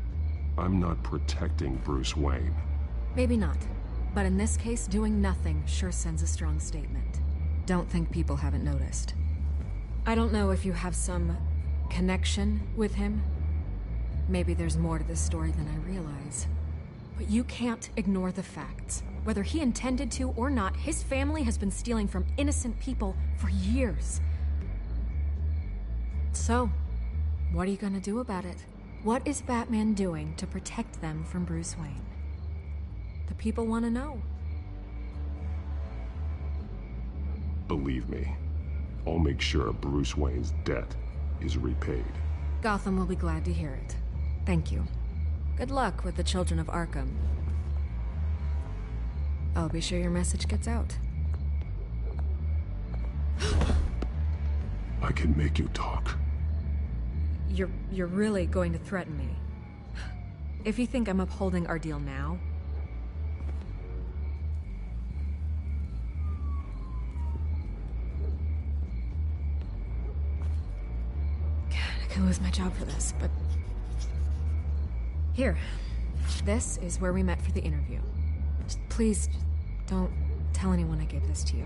I'm not protecting Bruce Wayne. Maybe not. But in this case, doing nothing sure sends a strong statement. Don't think people haven't noticed. I don't know if you have some connection with him. Maybe there's more to this story than I realize. But you can't ignore the facts. Whether he intended to or not, his family has been stealing from innocent people for years. So, what are you gonna do about it? What is Batman doing to protect them from Bruce Wayne? The people want to know. Believe me, I'll make sure Bruce Wayne's debt is repaid. Gotham will be glad to hear it. Thank you. Good luck with the Children of Arkham. I'll be sure your message gets out. I can make you talk. You're really going to threaten me. If you think I'm upholding our deal now... God, I could lose my job for this, but... Here. This is where we met for the interview. Please, don't tell anyone I gave this to you.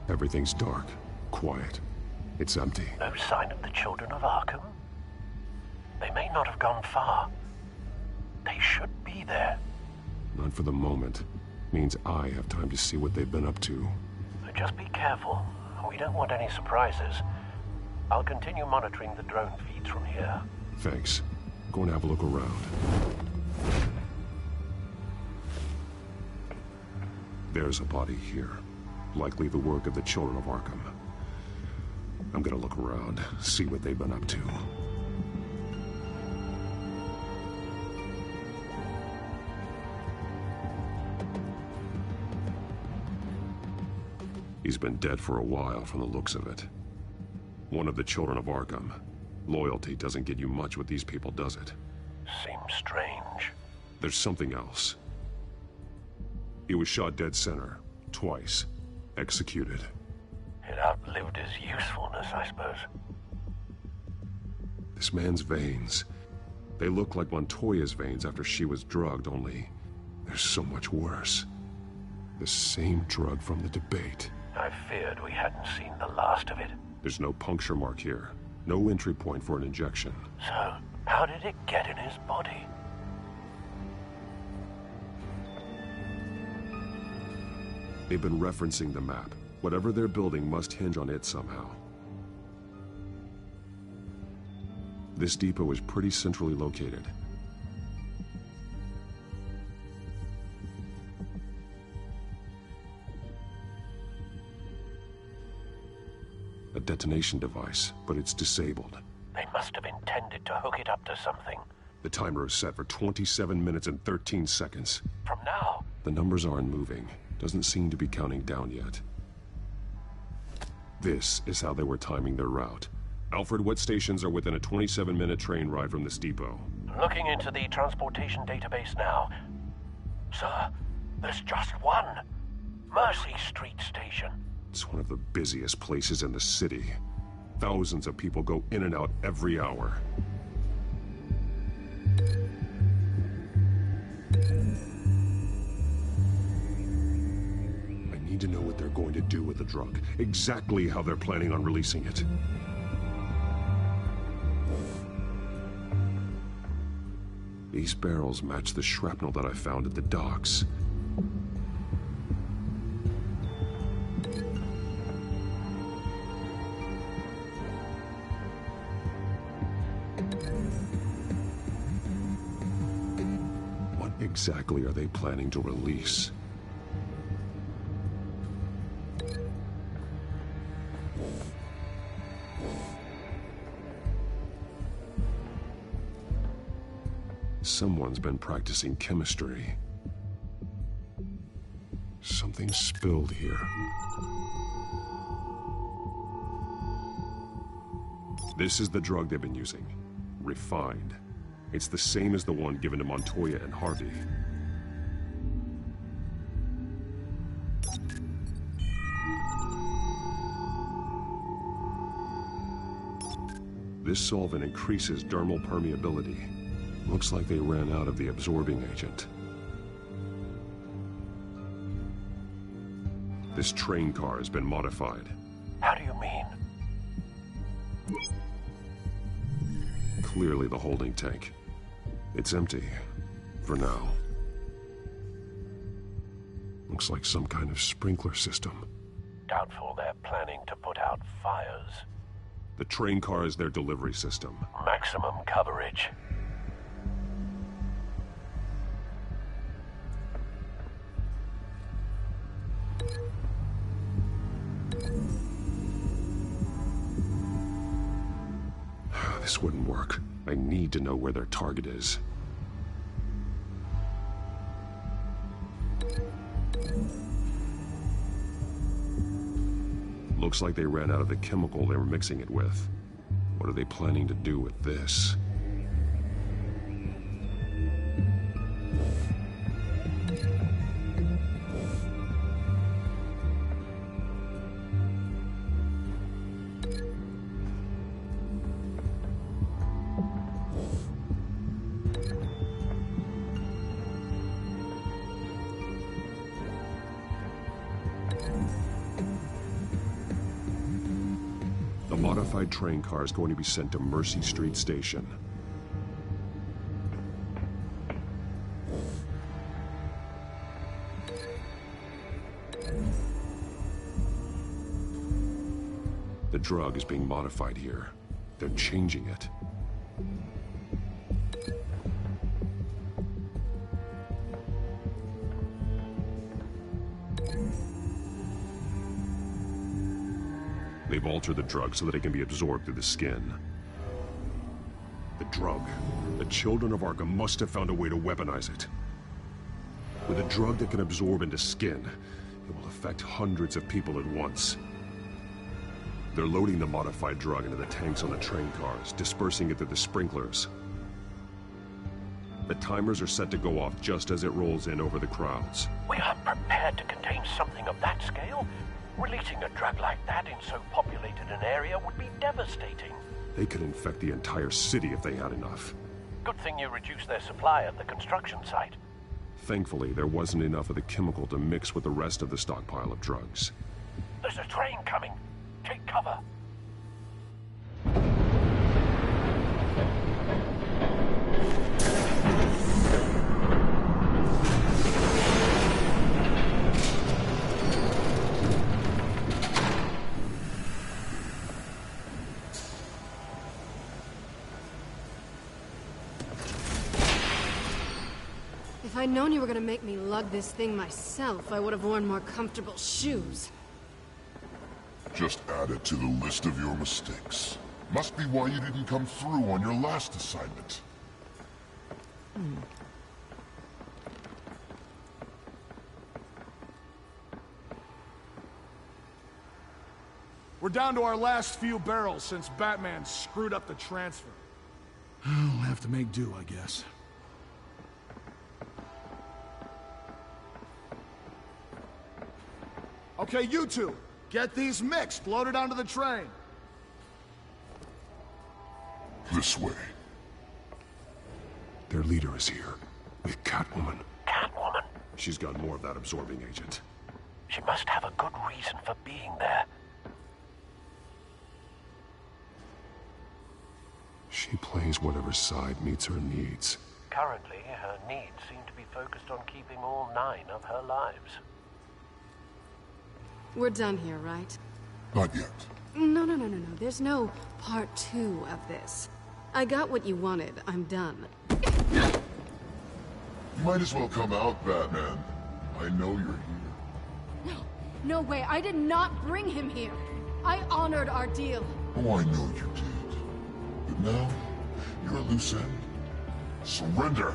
Everything's dark, quiet. It's empty. No sign of the Children of Arkham? They may not have gone far. They should be there. Not for the moment. Means I have time to see what they've been up to. Just be careful. We don't want any surprises. I'll continue monitoring the drone feeds from here. Thanks. Go and have a look around. There's a body here. Likely the work of the Children of Arkham. I'm gonna look around, see what they've been up to. He's been dead for a while from the looks of it. One of the Children of Arkham. Loyalty doesn't get you much with these people, does it? Seems strange. There's something else. He was shot dead center, twice. Executed. It outlived his usefulness, I suppose. This man's veins. They look like Montoya's veins after she was drugged, only they're so much worse. The same drug from the debate. I feared we hadn't seen the last of it. There's no puncture mark here. No entry point for an injection. So, how did it get in his body? They've been referencing the map. Whatever they're building must hinge on it somehow. This depot is pretty centrally located. A detonation device, but it's disabled. They must have intended to hook it up to something. The timer is set for 27 minutes and 13 seconds. From now? The numbers aren't moving. Doesn't seem to be counting down yet. This is how they were timing their route. Alfred, what stations are within a 27-minute train ride from this depot? Looking into the transportation database now. Sir, there's just one. Mercy Street Station. It's one of the busiest places in the city. Thousands of people go in and out every hour. I need to know what they're going to do with the drug. Exactly how they're planning on releasing it. These barrels match the shrapnel that I found at the docks. What exactly are they planning to release? Someone's been practicing chemistry. Something spilled here. This is the drug they've been using. Refined. It's the same as the one given to Montoya and Harvey. This solvent increases dermal permeability. Looks like they ran out of the absorbing agent. This train car has been modified. How do you mean? Clearly the holding tank. It's empty. For now. Looks like some kind of sprinkler system. Doubtful they're planning to put out fires. The train car is their delivery system. Maximum coverage. This wouldn't work. I need to know where their target is. Looks like they ran out of the chemical they were mixing it with. What are they planning to do with this? The modified train car is going to be sent to Mercy Street Station. The drug is being modified here. They're changing it. They've altered the drug so that it can be absorbed through the skin. The drug. The children of Arkham must have found a way to weaponize it. With a drug that can absorb into skin, it will affect hundreds of people at once. They're loading the modified drug into the tanks on the train cars, dispersing it through the sprinklers. The timers are set to go off just as it rolls in over the crowds. We aren't prepared to contain something of that scale. Releasing a drug like that in so populated an area would be devastating. They could infect the entire city if they had enough. Good thing you reduced their supply at the construction site. Thankfully, there wasn't enough of the chemical to mix with the rest of the stockpile of drugs. There's a train coming. Take cover. If I'd known you were gonna make me lug this thing myself, I would have worn more comfortable shoes. Just add it to the list of your mistakes. Must be why you didn't come through on your last assignment. We're down to our last few barrels since Batman screwed up the transfer. We'll have to make do, I guess. Okay, you two, get these mixed, loaded onto the train. This way. Their leader is here, with Catwoman. Catwoman? She's got more of that absorbing agent. She must have a good reason for being there. She plays whatever side meets her needs. Currently, her needs seem to be focused on keeping all 9 of her lives. We're done here, right? Not yet. No. There's no part 2 of this. I got what you wanted. I'm done. You might as well come out, Batman. I know you're here. No way. I did not bring him here. I honored our deal. Oh, I know you did. But now, you're a loose end. Surrender!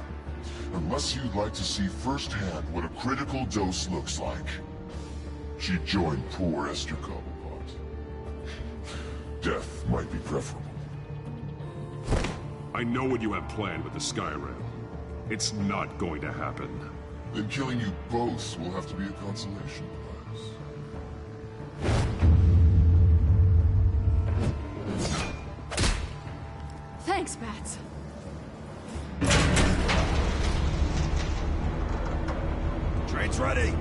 Unless you'd like to see firsthand what a critical dose looks like. She joined poor Esther Cobblepot. Death might be preferable. I know what you have planned with the Skyrim. It's not going to happen. Then killing you both will have to be a consolation prize. Thanks, Bats. Train's ready.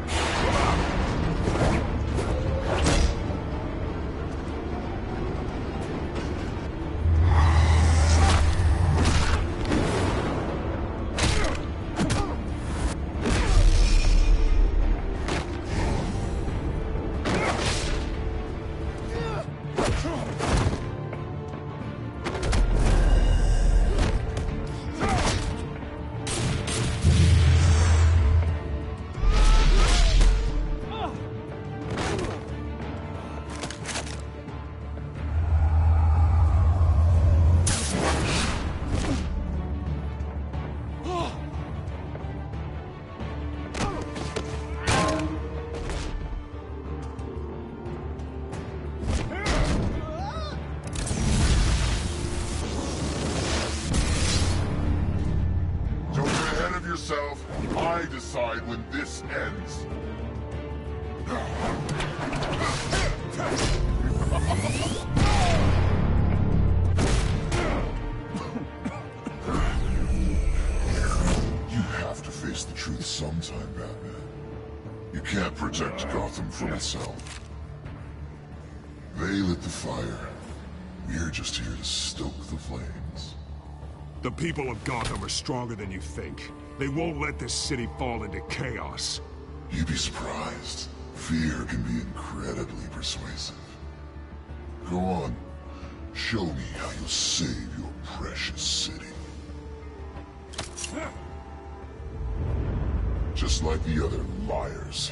I decide when this ends. You have to face the truth sometime, Batman. You can't protect Gotham from itself. They lit the fire. We're just here to stoke the flames. The people of Gotham are stronger than you think. They won't let this city fall into chaos. You'd be surprised. Fear can be incredibly persuasive. Go on. Show me how you'll save your precious city. Just like the other liars.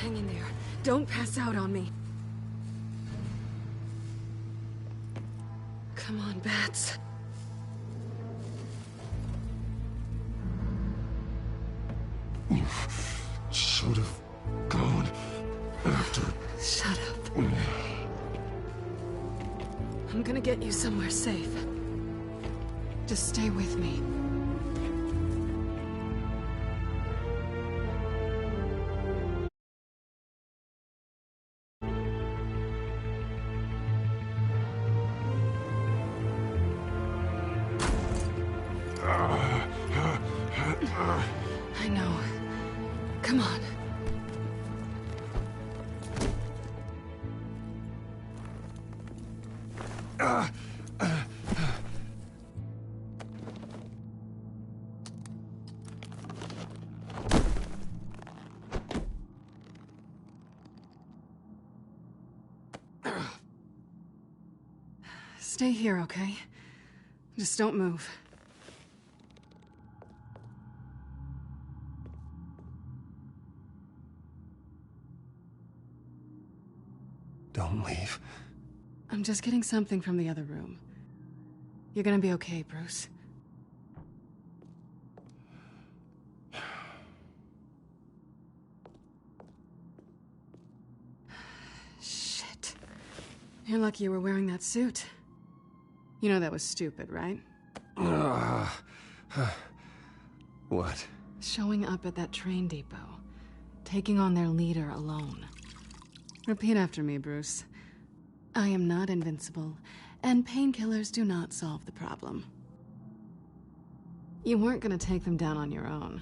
Hang in there. Don't pass out on me. Come on, Bats. You should have gone after... Shut up. I'm gonna get you somewhere safe. Just stay with me. I know. Come on. Stay here, okay? Just don't move. Don't leave. I'm just getting something from the other room. You're gonna be okay, Bruce. Shit. You're lucky you were wearing that suit. You know that was stupid, right? What? Showing up at that train depot. Taking on their leader alone. Repeat after me, Bruce. I am not invincible, and painkillers do not solve the problem. You weren't gonna take them down on your own.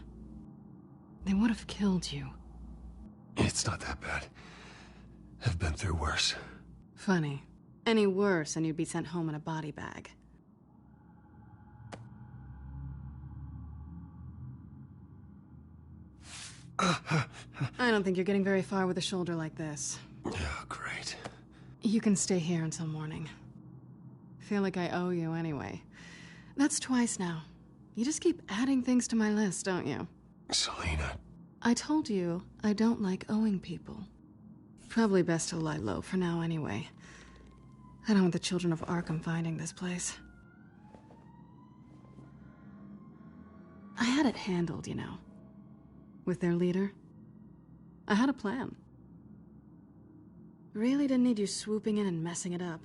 They would have killed you. It's not that bad. I've been through worse. Funny. Any worse and you'd be sent home in a body bag. I don't think you're getting very far with a shoulder like this. Oh, great. You can stay here until morning. Feel like I owe you anyway. That's twice now. You just keep adding things to my list, don't you? Selina. I told you I don't like owing people. Probably best to lie low for now anyway. I don't want the children of Arkham finding this place. I had it handled, you know. With their leader. I had a plan. Really didn't need you swooping in and messing it up.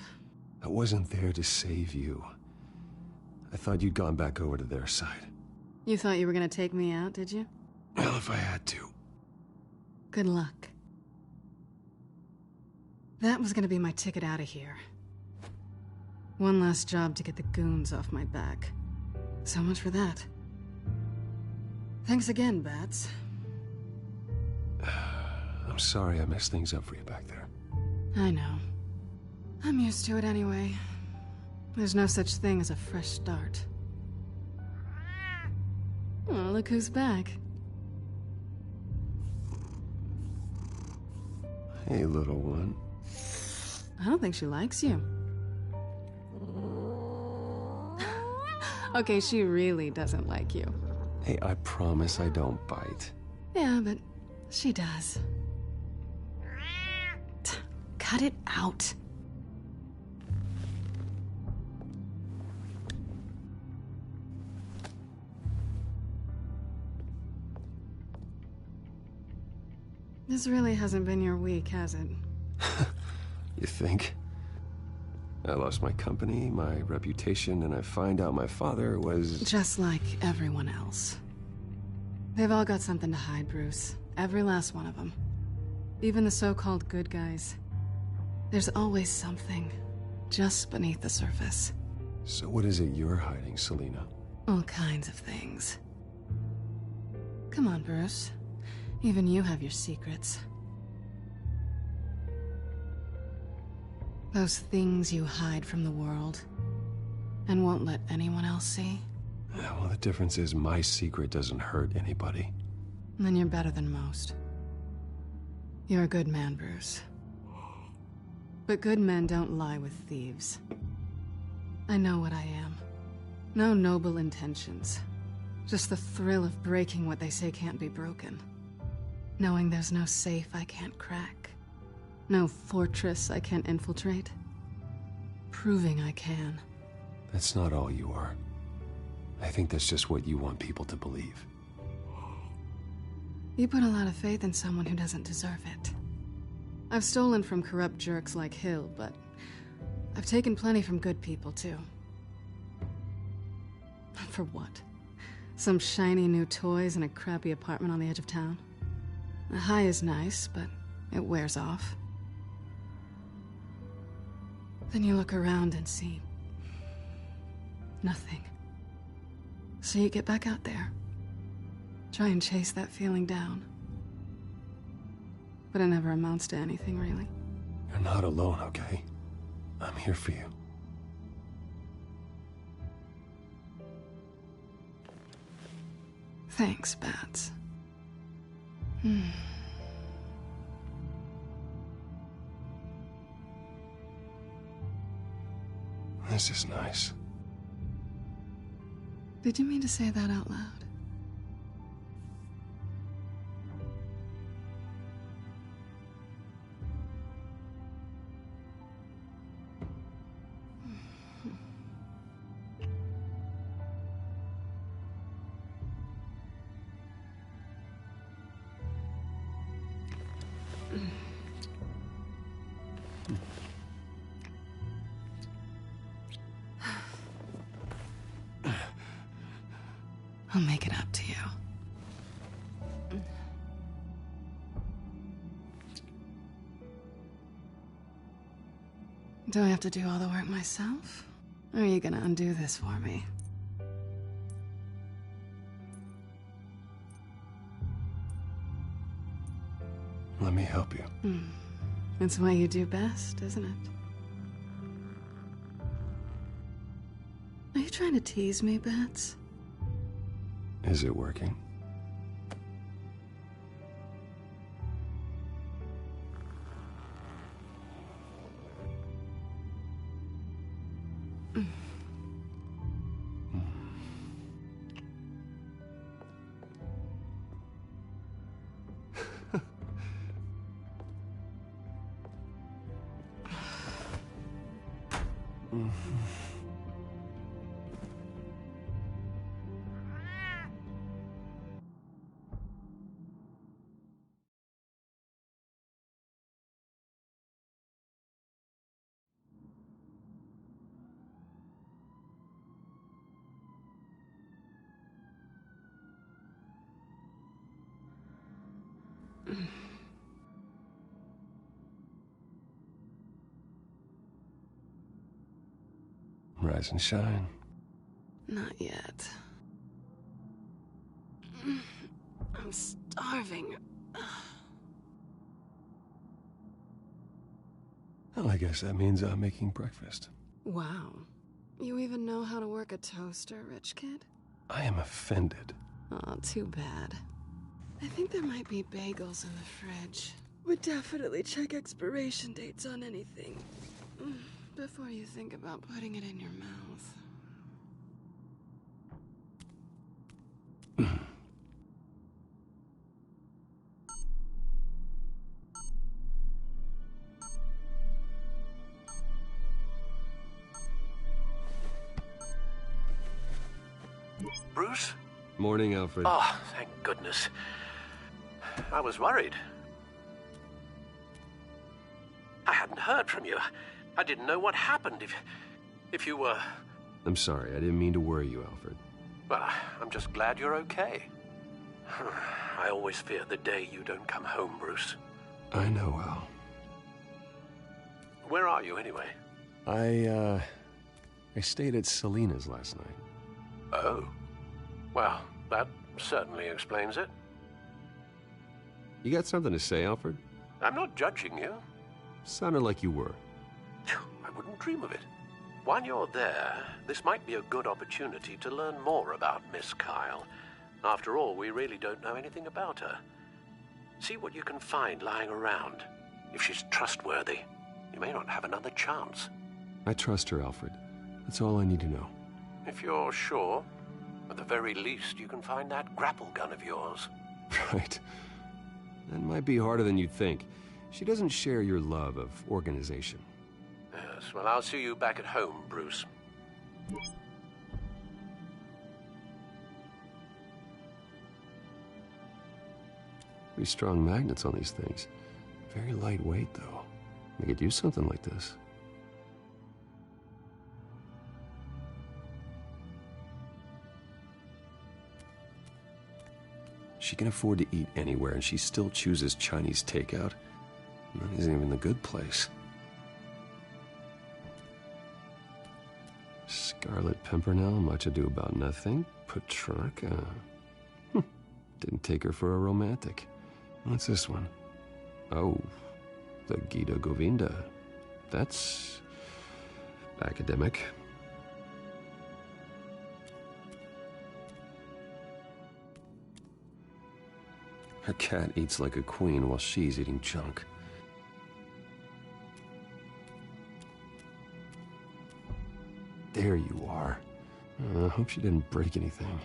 I wasn't there to save you. I thought you'd gone back over to their side. You thought you were gonna take me out, did you? Well, if I had to. Good luck. That was gonna be my ticket out of here. One last job to get the goons off my back. So much for that. Thanks again, Bats. I'm sorry I messed things up for you back there. I know. I'm used to it anyway. There's no such thing as a fresh start. Oh, look who's back. Hey, little one. I don't think she likes you. Okay, she really doesn't like you. Hey, I promise I don't bite. Yeah, but she does. Cut it out. This really hasn't been your week, has it? You think? I lost my company, my reputation, and I find out my father was... Just like everyone else. They've all got something to hide, Bruce. Every last one of them. Even the so-called good guys. There's always something, just beneath the surface. So what is it you're hiding, Selina? All kinds of things. Come on, Bruce. Even you have your secrets. Those things you hide from the world and won't let anyone else see. Yeah, well, the difference is my secret doesn't hurt anybody. Then you're better than most. You're a good man, Bruce. But good men don't lie with thieves. I know what I am. No noble intentions. Just the thrill of breaking what they say can't be broken. Knowing there's no safe I can't crack. No fortress I can't infiltrate. Proving I can. That's not all you are. I think that's just what you want people to believe. You put a lot of faith in someone who doesn't deserve it. I've stolen from corrupt jerks like Hill, but I've taken plenty from good people, too. For what? Some shiny new toys and a crappy apartment on the edge of town? The high is nice, but it wears off. Then you look around and see nothing. So you get back out there. Try and chase that feeling down. But it never amounts to anything, really. You're not alone, okay? I'm here for you. Thanks, Bats. This is nice. Did you mean to say that out loud? I'll make it up to you. Do I have to do all the work myself? Or are you gonna undo this for me? Let me help you. It's what you do best, isn't it? Are you trying to tease me, Bats? Is it working? Rise and shine. Not yet. I'm starving. Well, I guess that means I'm making breakfast. Wow. You even know how to work a toaster, rich kid? I am offended. Oh, too bad. I think there might be bagels in the fridge. Would definitely check expiration dates on anything before you think about putting it in your mouth. Bruce? Morning, Alfred. Oh, thank goodness. I was worried. I hadn't heard from you. I didn't know what happened if you were... I'm sorry, I didn't mean to worry you, Alfred. Well, I'm just glad you're okay. I always fear the day you don't come home, Bruce. I know, Al. Where are you, anyway? I stayed at Selena's last night. Oh. Well, that certainly explains it. You got something to say, Alfred? I'm not judging you. Sounded like you were. I wouldn't dream of it. While you're there, this might be a good opportunity to learn more about Miss Kyle. After all, we really don't know anything about her. See what you can find lying around. If she's trustworthy, you may not have another chance. I trust her, Alfred. That's all I need to know. If you're sure, at the very least, you can find that grapple gun of yours. Right. That might be harder than you'd think. She doesn't share your love of organization. Yes, well, I'll see you back at home, Bruce. Pretty strong magnets on these things. Very lightweight, though. They could use something like this. She can afford to eat anywhere, and she still chooses Chinese takeout. That isn't even the good place. Scarlet Pimpernel, Much Ado About Nothing, Petrarca. Didn't take her for a romantic. What's this one? Oh, the Gita Govinda. That's academic. Her cat eats like a queen while she's eating junk. There you are. I hope she didn't break anything.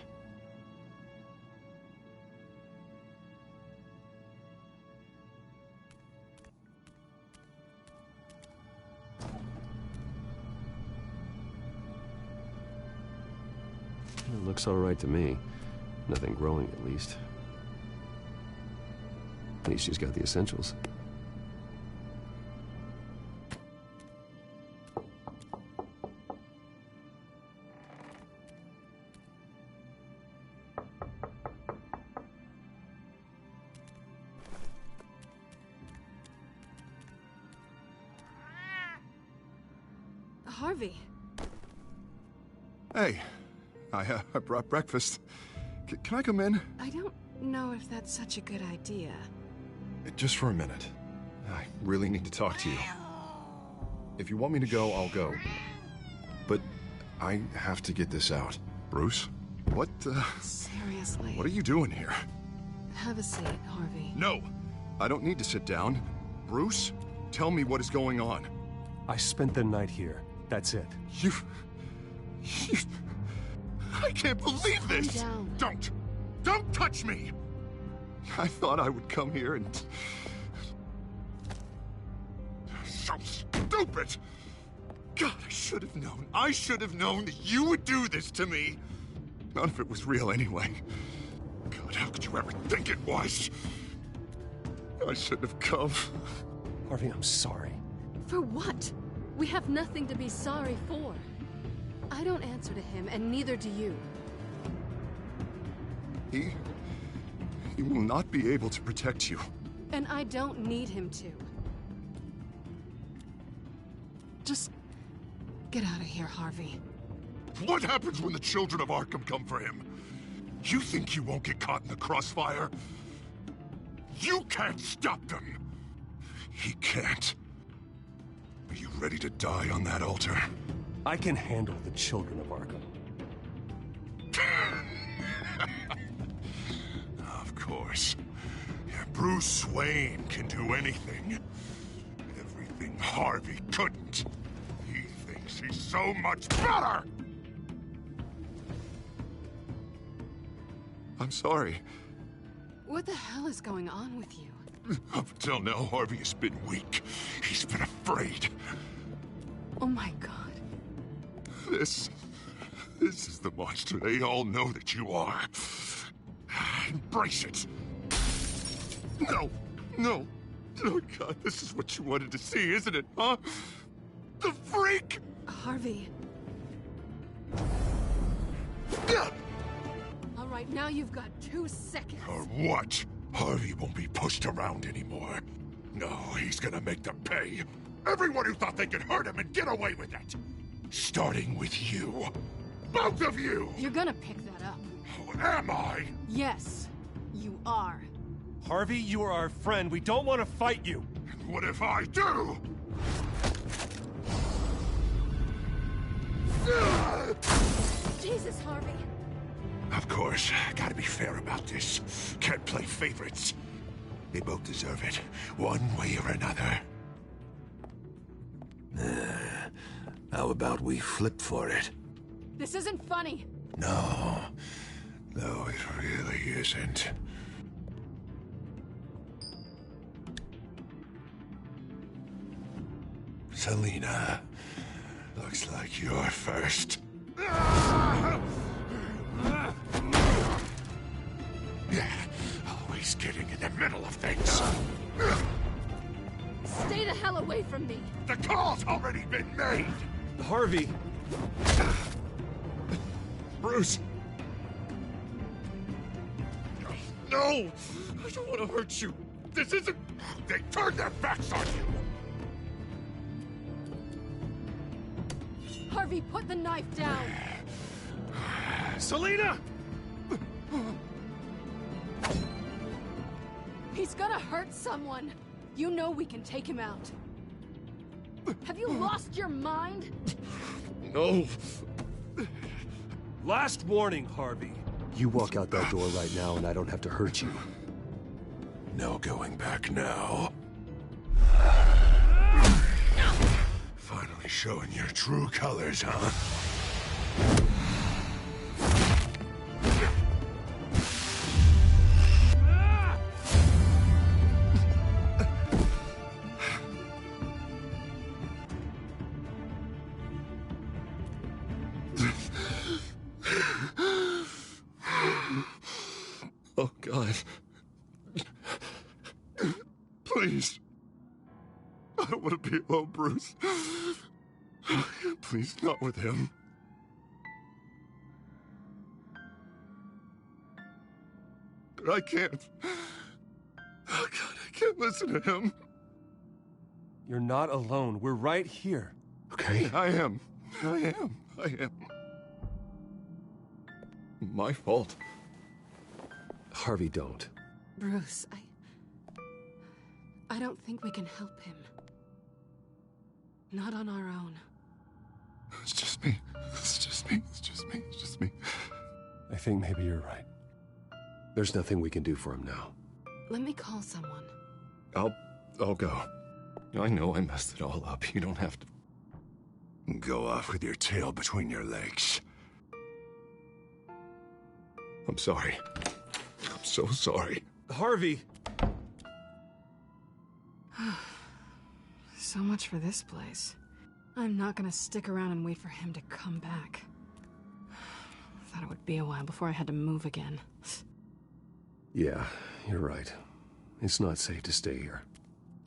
It looks all right to me. Nothing growing, at least. At least she's got the essentials. Harvey. Hey, I brought breakfast. Can I come in? I don't know if that's such a good idea. Just for a minute. I really need to talk to you. If you want me to go, I'll go. But I have to get this out. Bruce? What, Seriously. What are you doing here? Have a seat, Harvey. No! I don't need to sit down. Bruce, tell me what is going on. I spent the night here. That's it. You... I can't believe this! Calm down. Don't touch me! I thought I would come here and... So stupid! God, I should have known. I should have known that you would do this to me! None of it was real anyway. God, how could you ever think it was? I shouldn't have come. Harvey, I'm sorry. For what? We have nothing to be sorry for. I don't answer to him, and neither do you. He will not be able to protect you. And I don't need him to. Just get out of here, Harvey. What happens when the children of Arkham come for him? You think you won't get caught in the crossfire? You can't stop them! He can't. Are you ready to die on that altar? I can handle the children of Arkham. Of course. Yeah, Bruce Wayne can do anything. Everything Harvey couldn't. He thinks he's so much better! I'm sorry. What the hell is going on with you? Up until now, Harvey has been weak. He's been afraid. Oh my God. This is the monster they all know that you are. Embrace it. No. Oh God, this is what you wanted to see, isn't it, huh? The freak! Harvey. All right, now you've got 2 seconds. Or what? Harvey won't be pushed around anymore. No, he's gonna make them pay. Everyone who thought they could hurt him and get away with it. Starting with you. Both of you! You're gonna pick that up. Oh, am I? Yes, you are. Harvey, you are our friend. We don't want to fight you. And what if I do? Jesus, Harvey. Of course, gotta be fair about this. Can't play favorites. They both deserve it, one way or another. How about we flip for it? This isn't funny. No, it really isn't. Selina, looks like you're first. Yeah, always getting in the middle of things. Stay the hell away from me! The call's already been made! Harvey! Bruce! No! I don't want to hurt you! This isn't... They turned their backs on you! Harvey, put the knife down! Selina! He's gonna hurt someone! You know we can take him out. Have you lost your mind? No. Last warning, Harvey. You walk out that door right now and I don't have to hurt you. No going back now. Finally showing your true colors, huh? Oh, God. Please. I don't want to be alone, Bruce. Please, not with him. But I can't. Oh, God, I can't listen to him. You're not alone. We're right here. Okay? I am. My fault. Harvey, don't. Bruce, I don't think we can help him. Not on our own. It's just me. I think maybe you're right. There's nothing we can do for him now. Let me call someone. I'll go. I know I messed it all up. You don't have to... Go off with your tail between your legs. I'm sorry. I'm so sorry. Harvey! So much for this place. I'm not gonna stick around and wait for him to come back. Thought it would be a while before I had to move again. Yeah, you're right. It's not safe to stay here.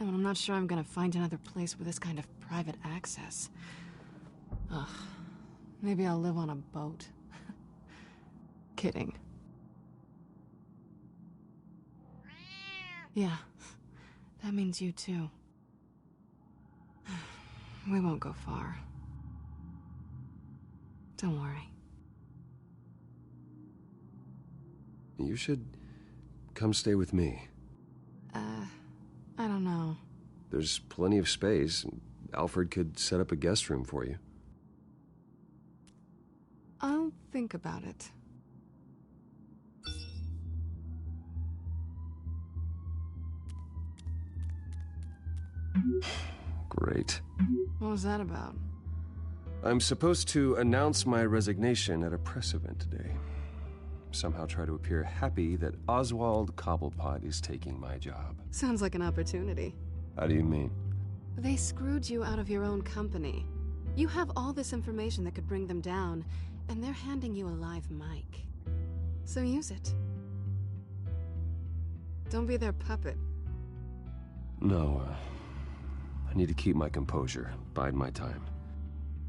And I'm not sure I'm gonna find another place with this kind of private access. Ugh. Maybe I'll live on a boat. Kidding. Yeah. That means you too. We won't go far. Don't worry. You should come stay with me. I don't know. There's plenty of space. Alfred could set up a guest room for you. I'll think about it. Great. What was that about? I'm supposed to announce my resignation at a press event today. Somehow try to appear happy that Oswald Cobblepot is taking my job. Sounds like an opportunity. How do you mean? They screwed you out of your own company. You have all this information that could bring them down, and they're handing you a live mic. So use it. Don't be their puppet. No, I need to keep my composure, bide my time.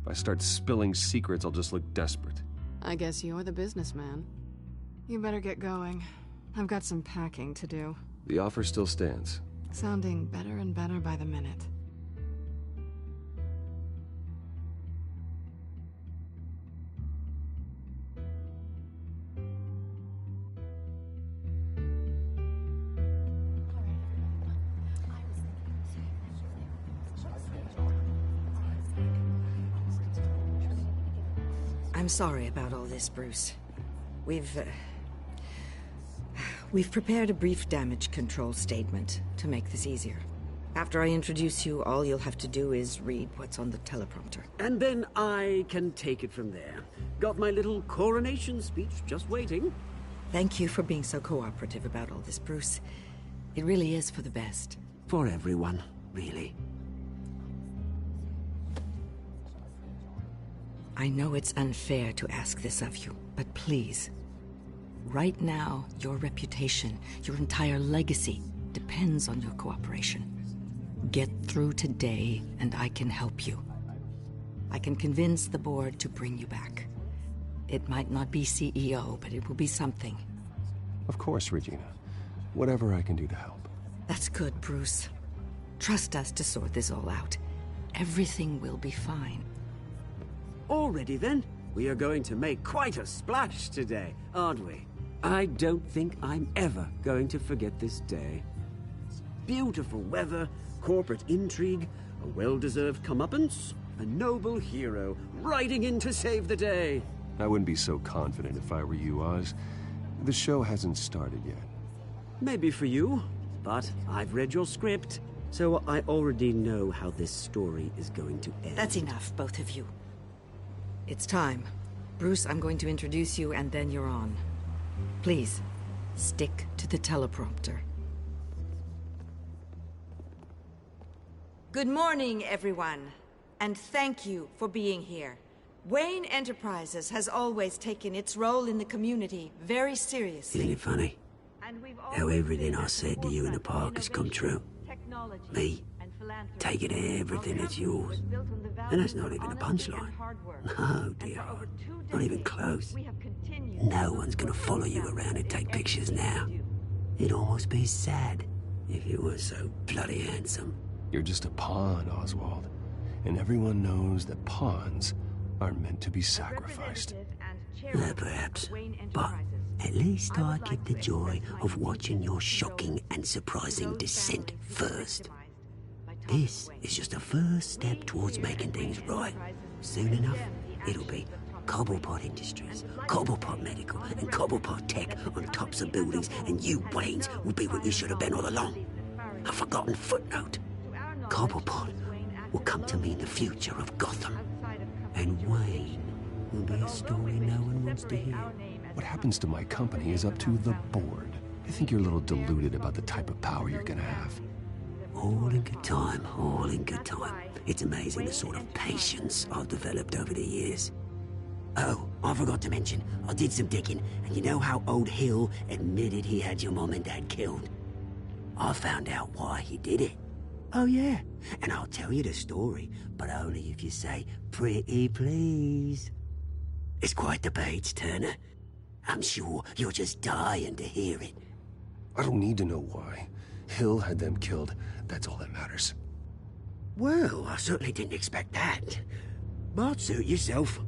If I start spilling secrets, I'll just look desperate. I guess you're the businessman. You better get going. I've got some packing to do. The offer still stands. Sounding better and better by the minute. I'm sorry about all this, Bruce. We've prepared a brief damage control statement to make this easier. After I introduce you, all you'll have to do is read what's on the teleprompter. And then I can take it from there. Got my little coronation speech just waiting. Thank you for being so cooperative about all this, Bruce. It really is for the best. For everyone, really. I know it's unfair to ask this of you, but please. Right now, your reputation, your entire legacy, depends on your cooperation. Get through today, and I can help you. I can convince the board to bring you back. It might not be CEO, but it will be something. Of course, Regina. Whatever I can do to help. That's good, Bruce. Trust us to sort this all out. Everything will be fine. Already then? We are going to make quite a splash today, aren't we? I don't think I'm ever going to forget this day. Beautiful weather, corporate intrigue, a well-deserved comeuppance, a noble hero riding in to save the day. I wouldn't be so confident if I were you, Oz. The show hasn't started yet. Maybe for you, but I've read your script, so I already know how this story is going to end. That's enough, both of you. It's time. Bruce, I'm going to introduce you, and then you're on. Please, stick to the teleprompter. Good morning, everyone, and thank you for being here. Wayne Enterprises has always taken its role in the community very seriously. Isn't it funny? How everything I said to you in the park has come true. Me, taking everything that's yours. And that's not even a punchline. No, dear. Not even close. No one's gonna follow you around and take pictures now. It'd almost be sad if you were so bloody handsome. You're just a pawn, Oswald. And everyone knows that pawns are meant to be sacrificed. Perhaps. But at least I get the joy of watching your shocking and surprising descent first. This is just a first step towards making things right. Soon enough, it'll be Cobblepot Industries, Cobblepot Medical, and Cobblepot Tech on tops of buildings, and you, Waynes, will be what you should have been all along. A forgotten footnote. Cobblepot will come to mean the future of Gotham. And Wayne will be a story no one wants to hear. What happens to my company is up to the board. I think you're a little deluded about the type of power you're gonna have. All in good time, all in good time. It's amazing the sort of patience I've developed over the years. Oh, I forgot to mention, I did some digging, and you know how old Hill admitted he had your mom and dad killed? I found out why he did it. Oh yeah, and I'll tell you the story, but only if you say, pretty please. It's quite the page, Turner. I'm sure you're just dying to hear it. I don't need to know why. Hill had them killed. That's all that matters. Well, I certainly didn't expect that. But suit yourself.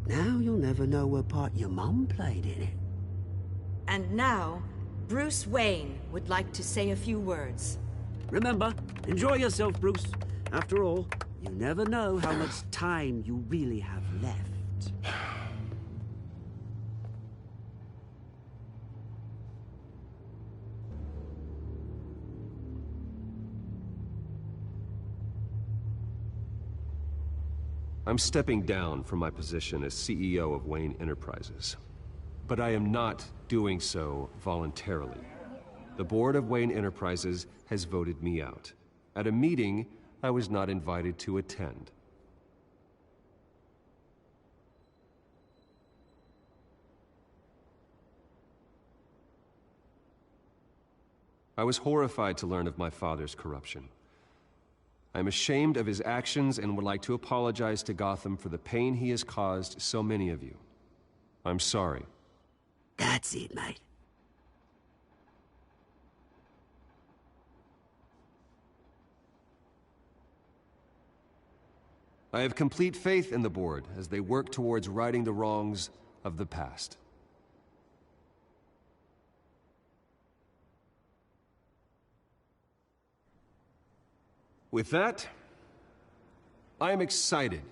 Now you'll never know what part your mum played in it. And now, Bruce Wayne would like to say a few words. Remember, enjoy yourself, Bruce. After all, you never know how much time you really have left. I'm stepping down from my position as CEO of Wayne Enterprises. But I am not doing so voluntarily. The board of Wayne Enterprises has voted me out, at a meeting I was not invited to attend. I was horrified to learn of my father's corruption. I am ashamed of his actions and would like to apologize to Gotham for the pain he has caused so many of you. I'm sorry. That's it, mate. I have complete faith in the board as they work towards righting the wrongs of the past. With that, I am excited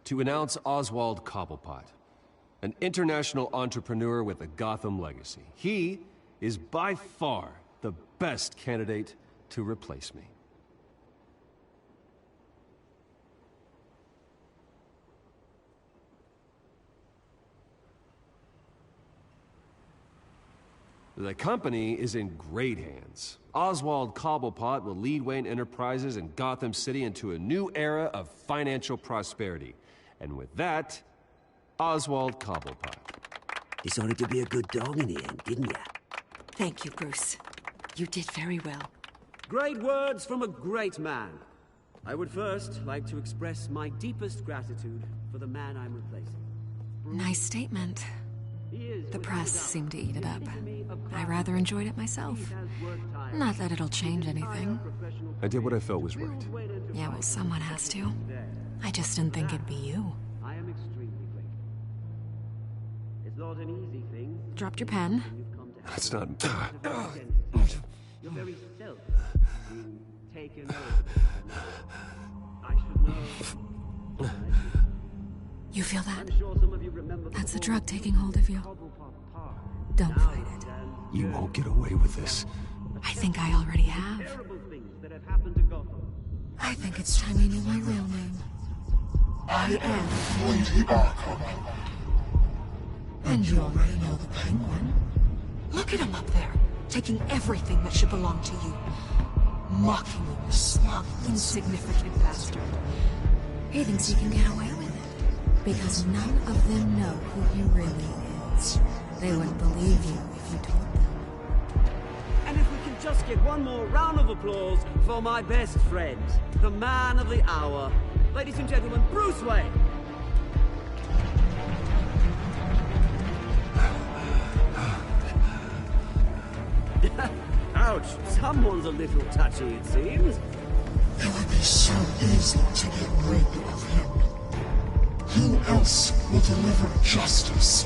to announce Oswald Cobblepot, an international entrepreneur with a Gotham legacy. He is by far the best candidate to replace me. The company is in great hands. Oswald Cobblepot will lead Wayne Enterprises and Gotham City into a new era of financial prosperity. And with that, Oswald Cobblepot. Decided to be a good dog in the end, didn't you? Thank you, Bruce. You did very well. Great words from a great man. I would first like to express my deepest gratitude for the man I'm replacing. Nice statement. The press seemed to eat it up. I rather enjoyed it myself. Not that it'll change anything. I did what I felt was right. Yeah, well, someone has to. I just didn't think it'd be you. I am extremely grateful. It's not an easy thing. Dropped your pen. That's not... Your very self being taken over. I should know. You feel that? I'm sure some of you remember That's the drug taking hold of you. Don't fight it. You won't get away with this. I think I already have. terrible things that have happened to Gotham. I think it's time you knew my real name. I am Lady Arkham. And you already know the Penguin. Look at him up there, taking everything that should belong to you. Mocking you, you smug, insignificant bastard. He thinks he can get away with it, because none of them know who he really is. They wouldn't believe you if you told them. And if we can just get one more round of applause for my best friend, the man of the hour, ladies and gentlemen, Bruce Wayne. Ouch, someone's a little touchy, it seems. It would be so easy to get rid of him. Who else will deliver justice?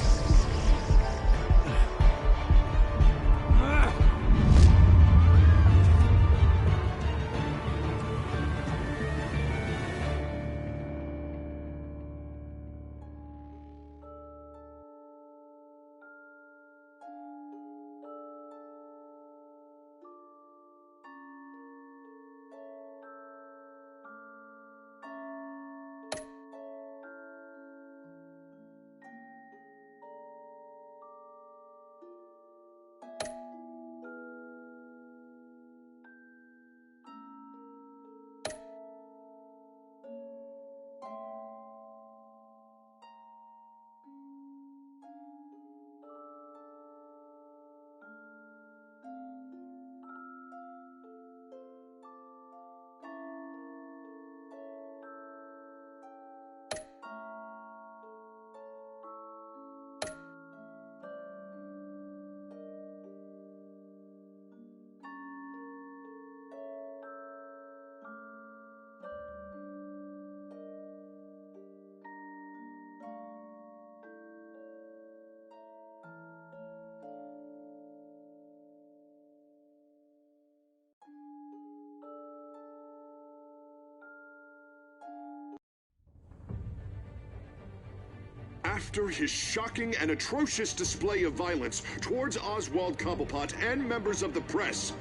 After his shocking and atrocious display of violence towards Oswald Cobblepot and members of the press,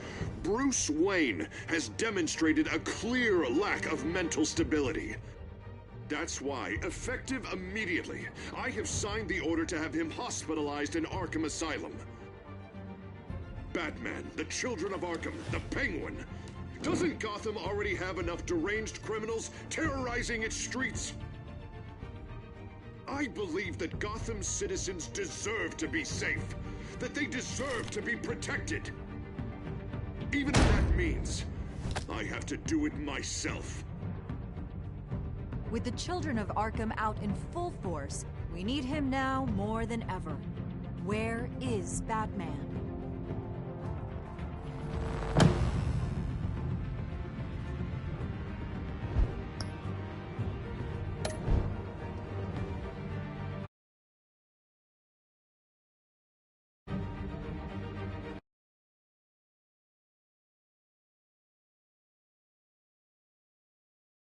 Bruce Wayne has demonstrated a clear lack of mental stability. That's why, effective immediately, I have signed the order to have him hospitalized in Arkham Asylum. Batman, the Children of Arkham, the Penguin. Doesn't Gotham already have enough deranged criminals terrorizing its streets? I believe that Gotham's citizens deserve to be safe, that they deserve to be protected. Even if that means I have to do it myself. With the Children of Arkham out in full force, we need him now more than ever. Where is Batman?